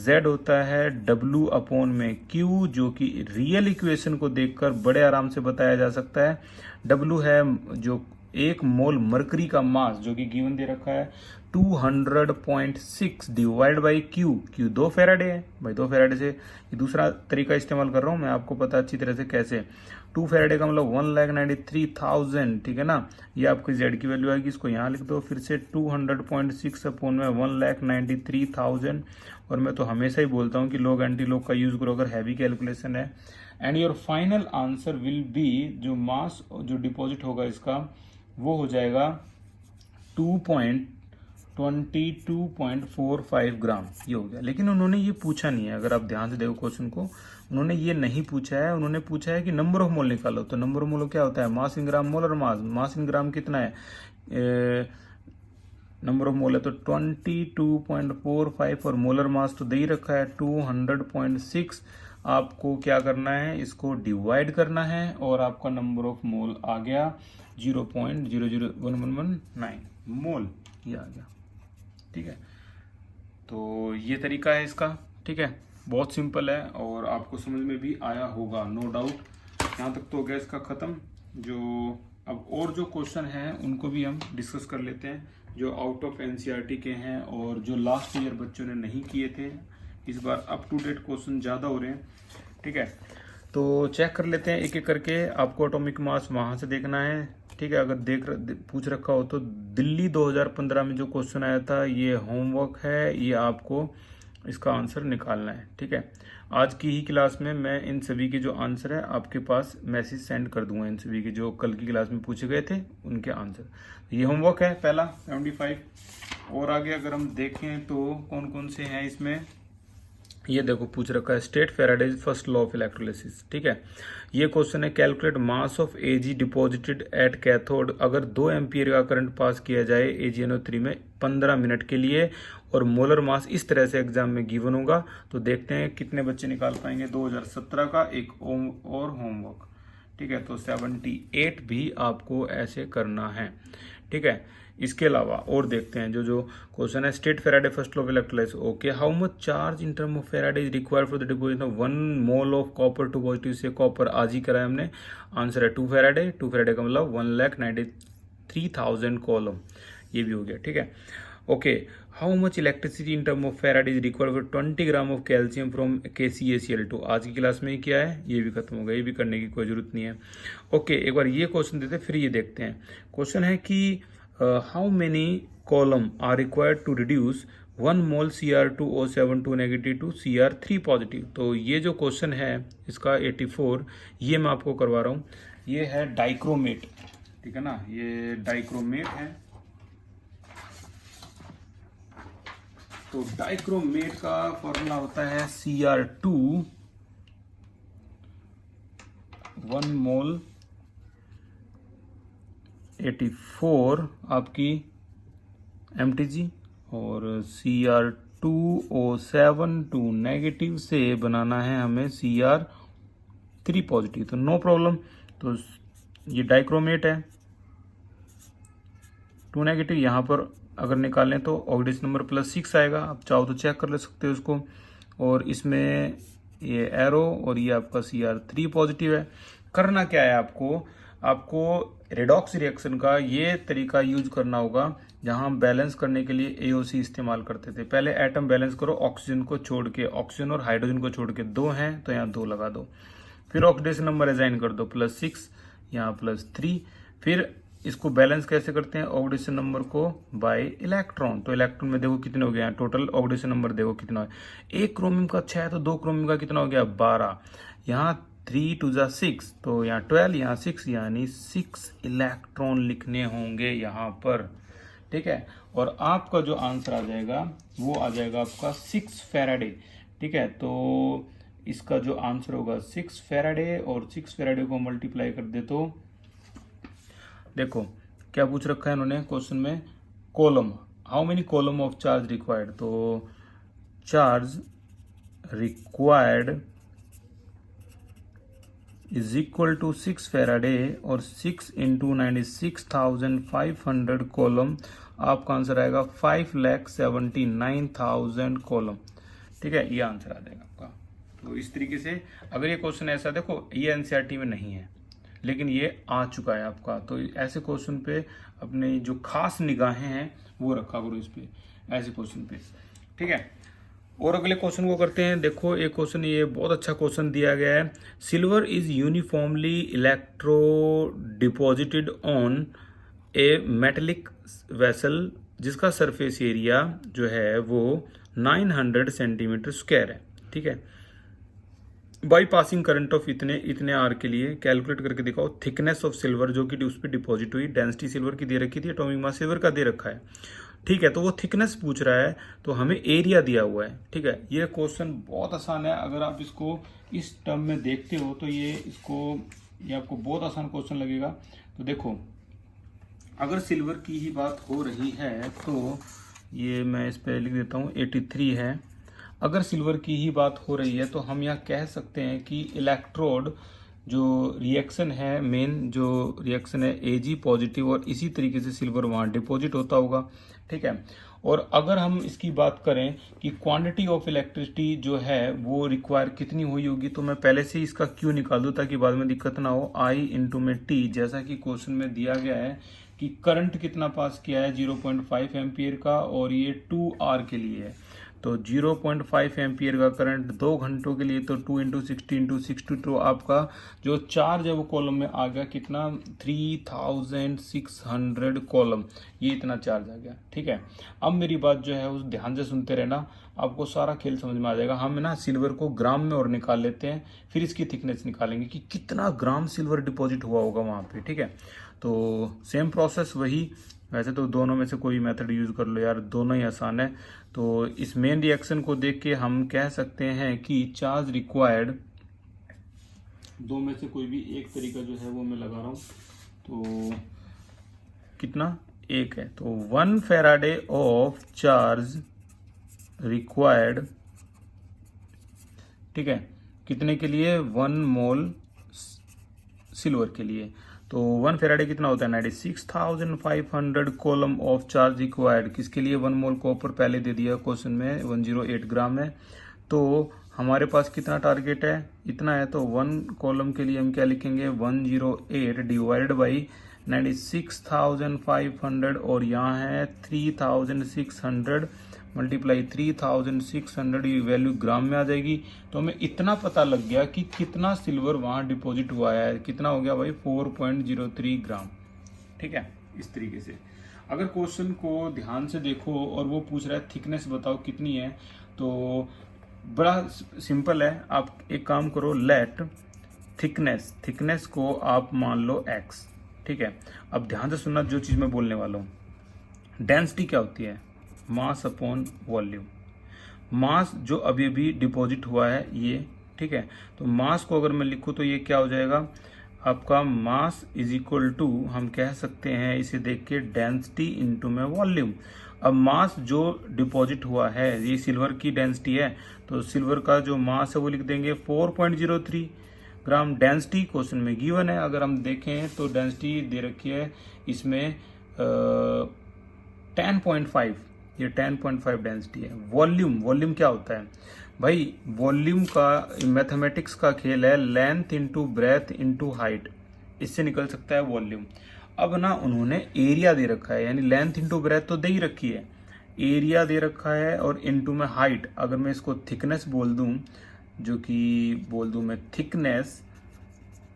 Z होता है W अपॉन में Q, जो कि रियल इक्वेशन को देखकर बड़े आराम से बताया जा सकता है। W है जो 1 मोल मरकरी का मास जो कि गिवन दे रखा है 200.6 डिवाइड बाई Q 2 फैराडे है भाई, 2 फैराडे से ये दूसरा तरीका इस्तेमाल कर रहा हूँ मैं, आपको पता अच्छी तरह से कैसे। 2 फैराडे का मतलब 1,93,000, ठीक है ना। ये आपकी Z की वैल्यू आएगी, इसको यहाँ लिख दो फिर से 200.6 अपॉन में 1,93,000। और मैं तो हमेशा ही बोलता हूँ कि लॉग एंटी लॉग का यूज करो अगर हैवी कैलकुलेशन है। And your final answer will be, जो मास जो डिपॉजिट होगा इसका वो हो जाएगा 2.22.45 ग्राम, ये हो गया। लेकिन उन्होंने ये पूछा नहीं है, अगर आप ध्यान से देखो क्वेश्चन को, उन्होंने ये नहीं पूछा है। उन्होंने पूछा है कि नंबर ऑफ मोल निकालो। तो नंबर ऑफ मोल क्या होता है, मास in gram, molar mass. Mass in ग्राम कितना है, नंबर ऑफ मोल है तो 22.45 और मोलर मास तो दे ही रखा है 200.6। आपको क्या करना है, इसको डिवाइड करना है और आपका नंबर ऑफ मोल आ गया 0.00119 मोल, ये आ गया, ठीक है। तो ये तरीका है इसका, ठीक है। बहुत सिंपल है और आपको समझ में भी आया होगा, नो डाउट। यहाँ तक तो हो गया इसका ख़त्म। जो अब और जो क्वेश्चन हैं उनको भी हम डिस्कस कर लेते हैं, जो आउट ऑफ एनसीईआरटी के हैं और जो लास्ट ईयर बच्चों ने नहीं किए थे। इस बार अप टू डेट क्वेश्चन ज़्यादा हो रहे हैं, ठीक है। तो चेक कर लेते हैं एक एक करके। आपको एटॉमिक मास वहाँ से देखना है, ठीक है। अगर पूछ रखा हो तो दिल्ली 2015 में जो क्वेश्चन आया था ये होमवर्क है, ये आपको इसका आंसर निकालना है, ठीक है। आज की ही क्लास में मैं इन सभी के जो आंसर है आपके पास मैसेज सेंड कर दूंगा, इन सभी के जो कल की क्लास में पूछे गए थे उनके आंसर। ये होमवर्क है पहला 75। और आगे अगर हम देखें तो कौन कौन से हैं इसमें, ये देखो पूछ रखा है state Faraday's first law of electrolysis. ठीक है, ये क्वेश्चन है calculate mass of AG deposited at cathode. अगर 2 एम्पियर का करंट पास किया जाए AgNO3 में 15 मिनट के लिए और मोलर मास इस तरह से एग्जाम में गिवन होगा, तो देखते हैं कितने बच्चे निकाल पाएंगे। 2017 का एक और होमवर्क। ठीक है, तो 78 भी आपको ऐसे करना है। ठीक है, इसके अलावा और देखते हैं जो क्वेश्चन है state Faraday first law of electrolysis. Okay, how much charge in term of Faraday is required for the deposition of 1 mole of copper two positive से कॉपर। आज ही कराया हमने। आंसर है 2 फैराडे। 2 फैराडे का मतलब 1,93,000 कॉलम। ये भी हो गया। ठीक है, okay, how much electricity in term of Faraday is required for 20 gram of calcium from KCaCl2। आज की क्लास में ही किया है, ये भी खत्म हो गया, ये भी करने की कोई जरूरत नहीं है। ओके, एक बार ये क्वेश्चन देते फिर ये देखते हैं। क्वेश्चन है कि how many column are required to reduce 1 mole Cr2O7 negative to Cr3 positive. तो ये जो क्वेश्चन है इसका 84, ये मैं आपको करवा रहा हूँ। ये है डाइक्रोमेट। ठीक है ना, ये डाइक्रोमेट है। तो डाइक्रोमेट का फॉर्मूला होता है Cr2 1 मोल 84 आपकी mtg और Cr2O7 2 नेगेटिव से बनाना है हमें Cr3 पॉजिटिव। तो नो प्रॉब्लम। तो ये डाइक्रोमेट है 2 नेगेटिव। यहाँ पर अगर निकालें तो ऑक्सीडेशन नंबर +6 आएगा। आप चाहो तो चेक कर ले सकते हो उसको। और इसमें ये एरो और ये आपका Cr3 पॉजिटिव है। करना क्या है आपको रेडॉक्स रिएक्शन का ये तरीका यूज करना होगा जहां हम बैलेंस करने के लिए AOC इस्तेमाल करते थे। पहले एटम बैलेंस करो ऑक्सीजन को छोड़ के, ऑक्सीजन और हाइड्रोजन को छोड़ के। 2 हैं तो यहाँ 2 लगा दो। फिर ऑक्सीडेशन नंबर असाइन कर दो +6, यहाँ +3। फिर इसको बैलेंस कैसे करते हैं ऑक्सीडेशन नंबर को बाय इलेक्ट्रॉन। तो इलेक्ट्रॉन में देखो कितने हो गए, टोटल ऑक्सीडेशन नंबर देखो कितना है। 1 क्रोमियम का 6 तो 2 क्रोमियम का कितना हो गया 12। यहाँ 3 2 जा 6 तो यहाँ 12, यहाँ 6 यानी 6 इलेक्ट्रॉन लिखने होंगे यहाँ पर। ठीक है, और आपका जो आंसर आ जाएगा वो आ जाएगा आपका 6 फैराडे। ठीक है, तो इसका जो आंसर होगा 6 फैराडे और 6 फैराडे को मल्टीप्लाई कर दे तो देखो क्या पूछ रखा है इन्होंने क्वेश्चन में। Coulomb, how many coulomb of charge required. तो charge required is equal to 6 faraday और 6 इंटू 96,500 कॉलम। आपका आंसर आएगा 5,79,000 कॉलम। ठीक है, ये आंसर आ जाएगा आपका। तो इस तरीके से अगर ये क्वेश्चन ऐसा देखो, ये एनसीईआरटी में नहीं है लेकिन ये आ चुका है आपका, तो ऐसे क्वेश्चन पे अपने जो खास निगाहें हैं वो रखा करो इस पे, ऐसे क्वेश्चन पे। ठीक है, और अगले क्वेश्चन को करते हैं। देखो एक क्वेश्चन, ये बहुत अच्छा क्वेश्चन दिया गया है। Silver is uniformly electro deposited on A metallic vessel जिसका सरफेस एरिया जो है वो 900 सेंटीमीटर स्क्वायर है। ठीक है, बाई पासिंग करंट ऑफ इतने आर के लिए कैलकुलेट करके दिखाओ थिकनेस ऑफ सिल्वर जो कि उस पर डिपॉजिट हुई। डेंसिटी सिल्वर की दे रखी थी, एटॉमिक मास सिल्वर का दे रखा है। ठीक है, तो वो थिकनेस पूछ रहा है तो हमें एरिया दिया हुआ है। ठीक है, ये क्वेश्चन बहुत आसान है। अगर आप इसको इस टर्म में देखते हो तो ये आपको बहुत आसान क्वेश्चन लगेगा। तो देखो अगर सिल्वर की ही बात हो रही है तो ये मैं इस पर लिख देता हूँ 83 है। अगर सिल्वर की ही बात हो रही है तो हम यहाँ कह सकते हैं कि इलेक्ट्रोड जो रिएक्शन है, मेन जो रिएक्शन है Ag पॉजिटिव, और इसी तरीके से सिल्वर वहाँ डिपॉजिट होता होगा। ठीक है, और अगर हम इसकी बात करें कि क्वांटिटी ऑफ इलेक्ट्रिसिटी जो है वो रिक्वायर कितनी हुई होगी, तो मैं पहले से इसका क्यू निकाल दूँ ताकि बाद में दिक्कत ना हो। I इंटू में T, जैसा कि क्वेश्चन में दिया गया है कि करंट कितना पास किया है 0.5 एम्पियर का, और ये 2R के लिए है। तो 0.5 एम्पियर का करंट 2 घंटों के लिए, तो 2 इंटू 60 इंटू 62 आपका जो चार्ज है वो कॉलम में आ गया कितना 3600 कॉलम, ये इतना चार्ज आ गया। ठीक है, अब मेरी बात जो है उस ध्यान से सुनते रहना। आपको सारा खेल समझ में आ जाएगा। हम ना सिल्वर को ग्राम में और निकाल लेते हैं, फिर इसकी थिकनेस निकालेंगे कि कितना ग्राम सिल्वर डिपॉजिट हुआ होगा वहाँ पे, ठीक है। तो सेम प्रोसेस वही, वैसे तो दोनों में से कोई मेथड यूज कर लो यार, दोनों ही आसान है। तो इस मेन रिएक्शन को देख के हम कह सकते हैं कि चार्ज रिक्वायर्ड, दो में से कोई भी एक तरीका जो है वो मैं लगा रहा हूँ, तो कितना, एक है, तो 1 फैराडे ऑफ चार्ज रिक्वायर्ड, ठीक है, कितने के लिए, 1 मोल सिल्वर के लिए। तो 1 फैराडे कितना होता है, 96,500 कॉलम ऑफ चार्ज रिक्वायर्ड, किसके लिए, 1 मोल कॉपर, पहले दे दिया क्वेश्चन में 108 ग्राम है। तो हमारे पास कितना टारगेट है, इतना है, तो 1 कॉलम के लिए हम क्या लिखेंगे, 108 डिवाइडेड बाई 96,500 और यहाँ है 3,600 मल्टीप्लाई 3,600, ये वैल्यू ग्राम में आ जाएगी। तो हमें इतना पता लग गया कि कितना सिल्वर वहाँ डिपॉजिट हुआ है, कितना हो गया भाई, 4.03 ग्राम, ठीक है। इस तरीके से अगर क्वेश्चन को ध्यान से देखो और वो पूछ रहा है थिकनेस बताओ कितनी है, तो बड़ा सिंपल है। आप एक काम करो, लेट थिकनेस को आप मान लो x, ठीक है। अब ध्यान से सुनना जो चीज मैं बोलने वाला हूँ। डेंसिटी क्या होती है, मास अपॉन वॉल्यूम। मास जो अभी अभी डिपॉजिट हुआ है ये, ठीक है, तो मास को अगर मैं लिखूँ तो ये क्या हो जाएगा आपका, मास इज इक्वल टू, हम कह सकते हैं इसे देख के, डेंसिटी इंटू में वॉल्यूम। अब मास जो डिपॉजिट हुआ है, ये सिल्वर की डेंसिटी है, तो सिल्वर का जो मास है वो लिख देंगे 4.03 ग्राम। डेंसिटी क्वेश्चन में गिवन है, अगर हम देखें तो डेंसिटी दे रखी है इसमें 10.5, ये 10.5 डेंसिटी है। वॉल्यूम क्या होता है भाई, वॉल्यूम का मैथमेटिक्स का खेल है, length into breadth into height, इससे निकल सकता है वॉल्यूम। अब ना उन्होंने एरिया दे रखा है, यानी लेंथ इंटू ब्रेथ तो दे ही रखी है, एरिया दे रखा है और इंटू में हाइट। अगर मैं इसको थिकनेस बोल दूं, जो कि बोल दूं मैं थिकनेस,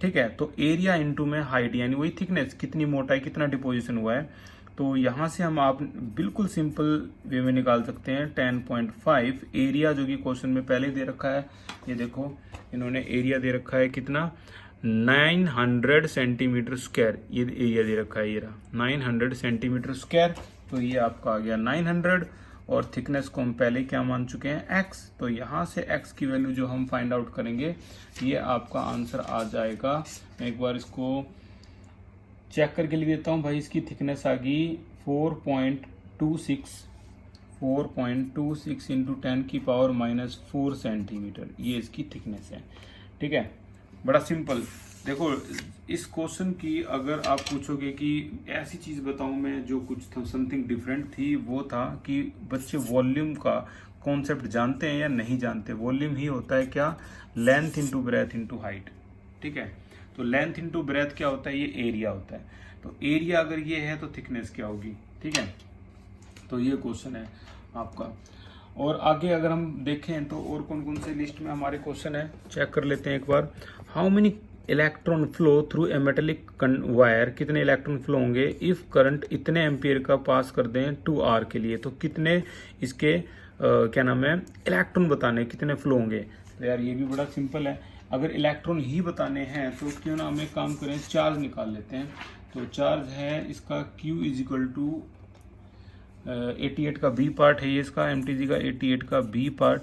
ठीक है, तो एरिया इंटू में हाइट यानी वही थिकनेस, कितनी मोटाई, कितना डिपोजिशन हुआ है। तो यहां से हम आप बिल्कुल सिंपल वे में निकाल सकते हैं 10.5 एरिया, जो कि क्वेश्चन में पहले दे रखा है। ये देखो इन्होंने एरिया दे रखा है कितना, 900 सेंटीमीटर स्क्वायर, ये एरिया दे रखा है, ये रहा 900 सेंटीमीटर स्क्वायर। तो ये आपका आ गया 900 और थिकनेस को हम पहले क्या मान चुके हैं, x। तो यहाँ से x की वैल्यू जो हम फाइंड आउट करेंगे, ये आपका आंसर आ जाएगा। मैं एक बार इसको चेक करके लिख देता हूँ भाई। इसकी थिकनेस आ गई 4.26 इंटू 10⁻⁻⁴ सेंटीमीटर, ये इसकी थिकनेस है, ठीक है। बड़ा सिंपल। देखो इस क्वेश्चन की अगर आप पूछोगे कि ऐसी चीज बताऊं मैं जो कुछ समथिंग डिफरेंट थी, वो था कि बच्चे वॉल्यूम का कॉन्सेप्ट जानते हैं या नहीं जानते। वॉल्यूम ही होता है क्या, length into breadth into height, ठीक है। तो लेंथ इंटू ब्रेथ क्या होता है, ये एरिया होता है। तो एरिया अगर ये है तो थिकनेस क्या होगी, ठीक है। तो ये क्वेश्चन है आपका। और आगे अगर हम देखें तो और कौन कौन से लिस्ट में हमारे क्वेश्चन है, चेक कर लेते हैं एक बार। How many electron flow through a metallic wire, कितने इलेक्ट्रॉन फ्लो होंगे इफ करंट इतने एम्पियर का पास कर दें 2R के लिए, तो कितने इसके क्या नाम है, इलेक्ट्रॉन बताने, कितने फ्लो होंगे। तो यार ये भी बड़ा सिंपल है, अगर इलेक्ट्रॉन ही बताने हैं तो क्यों ना हम एक काम करें, चार्ज निकाल लेते हैं। तो चार्ज है इसका Q इज इक्वल टू 88 का B पार्ट है, ये इसका MTG का 88 का B पार्ट।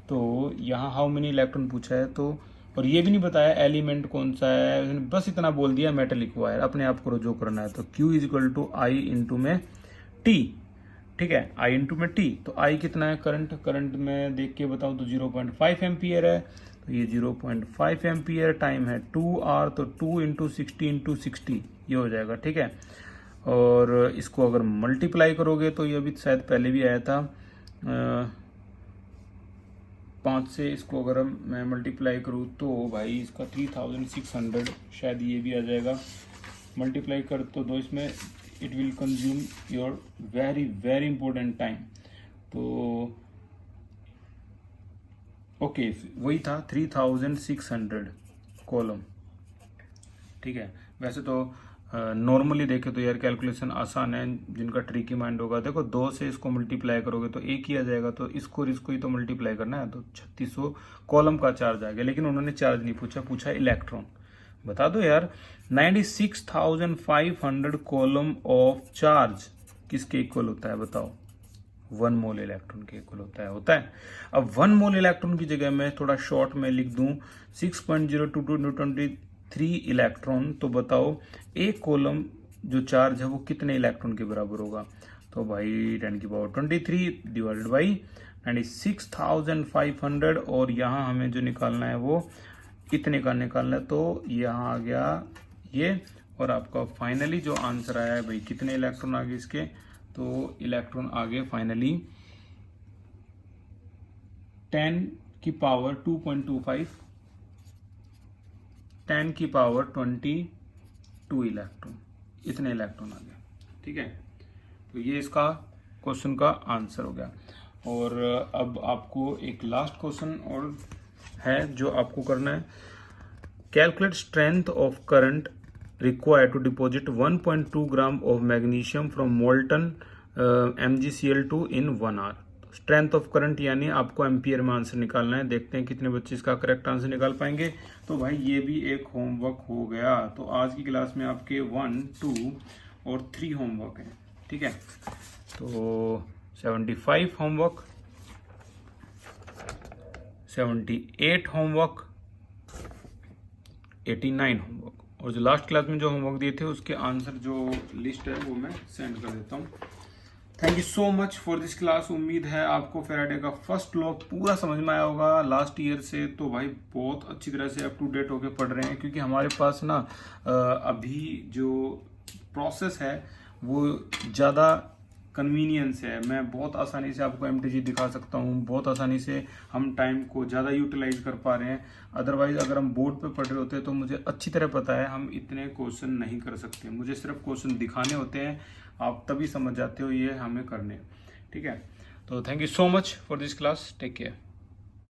तो यहाँ हाउ मेनी इलेक्ट्रॉन पूछा है, तो और ये भी नहीं बताया एलिमेंट कौन सा है, बस इतना बोल दिया मेटेलिक वायर, अपने आप करो जो करना है। तो Q is equal to I into में T, ठीक है, I इंटू में T। तो I कितना है, करंट में देख के बताऊँ तो 0.5 एम्पियर है, तो ये 0.5 एम्पियर, टाइम है 2R, तो 2 इंटू 60 इंटू 60 ये हो जाएगा, ठीक है। और इसको अगर मल्टीप्लाई करोगे तो ये अभी शायद पहले भी आया था 5 से, इसको अगर मैं मल्टीप्लाई करूँ तो भाई इसका 3600 शायद ये भी आ जाएगा। मल्टीप्लाई कर तो दो इसमें, it will consume your very very important time. तो ओके वही था 3600 कॉलम, ठीक है। वैसे तो नॉर्मली देखे तो यार कैलकुलेशन आसान है, जिनका ट्रिकी माइंड होगा। देखो 2 से इसको मल्टीप्लाई करोगे तो 1 ही आ जाएगा, तो इसको और इसको ही तो मल्टीप्लाई करना है, तो 3600 कॉलम का चार्ज आ गया। लेकिन उन्होंने चार्ज नहीं पूछा, पूछा इलेक्ट्रॉन। बता दो यार 96,500 कॉलम ऑफ चार्ज किसके इक्वल होता है बताओ? 1 मोल इलेक्ट्रॉन के इक्वल होता है। अब 1 मोल इलेक्ट्रॉन की जगह मैं थोड़ा शॉर्ट में लिख दूं 6.02223 इलेक्ट्रॉन, तो बताओ एक कॉलम जो चार्ज है वो कितने इलेक्ट्रॉन के बराबर होगा? तो भाई 10⁻23 डिवाइडेड बाई 96,500, और यहाँ हमें जो निकालना है वो कितने का निकालना है, तो यहाँ आ गया ये। और आपका फाइनली जो आंसर आया है भाई, कितने इलेक्ट्रॉन आ गए इसके? तो इलेक्ट्रॉन आ गए फाइनली 10 की पावर 2.25, 10 की पावर 22 इलेक्ट्रॉन, इतने इलेक्ट्रॉन आ गए। ठीक है, तो ये इसका क्वेश्चन का आंसर हो गया। और अब आपको एक लास्ट क्वेश्चन और है जो आपको करना है। Calculate strength of current required to deposit 1.2 gram of magnesium from molten MgCl2 in 1 hour। Strength of current यानी आपको एम्पियर में आंसर निकालना है। देखते हैं कितने बच्चे इसका करेक्ट आंसर निकाल पाएंगे। तो भाई ये भी एक होमवर्क हो गया। तो आज की क्लास में आपके 1, 2 और 3 होमवर्क हैं। ठीक है, तो 75 होमवर्क, 78 होमवर्क, 89 होमवर्क, और जो लास्ट क्लास में जो होमवर्क दिए थे उसके आंसर जो लिस्ट है वो मैं सेंड कर देता हूँ। Thank you so much for this class. उम्मीद है आपको फैराडे का फर्स्ट लॉ पूरा समझ में आया होगा लास्ट ईयर से। तो भाई बहुत अच्छी तरह से अप टू डेट होके पढ़ रहे हैं, क्योंकि हमारे पास ना अभी जो प्रोसेस है वो ज़्यादा कन्वीनियंस है। मैं बहुत आसानी से आपको एमटीजी दिखा सकता हूँ, बहुत आसानी से हम टाइम को ज़्यादा यूटिलाइज कर पा रहे हैं। अदरवाइज अगर हम बोर्ड पे पढ़ रहे होते तो मुझे अच्छी तरह पता है हम इतने क्वेश्चन नहीं कर सकते। मुझे सिर्फ क्वेश्चन दिखाने होते हैं, आप तभी समझ जाते हो ये हमें करने। ठीक है, तो thank you so much for this class, take care.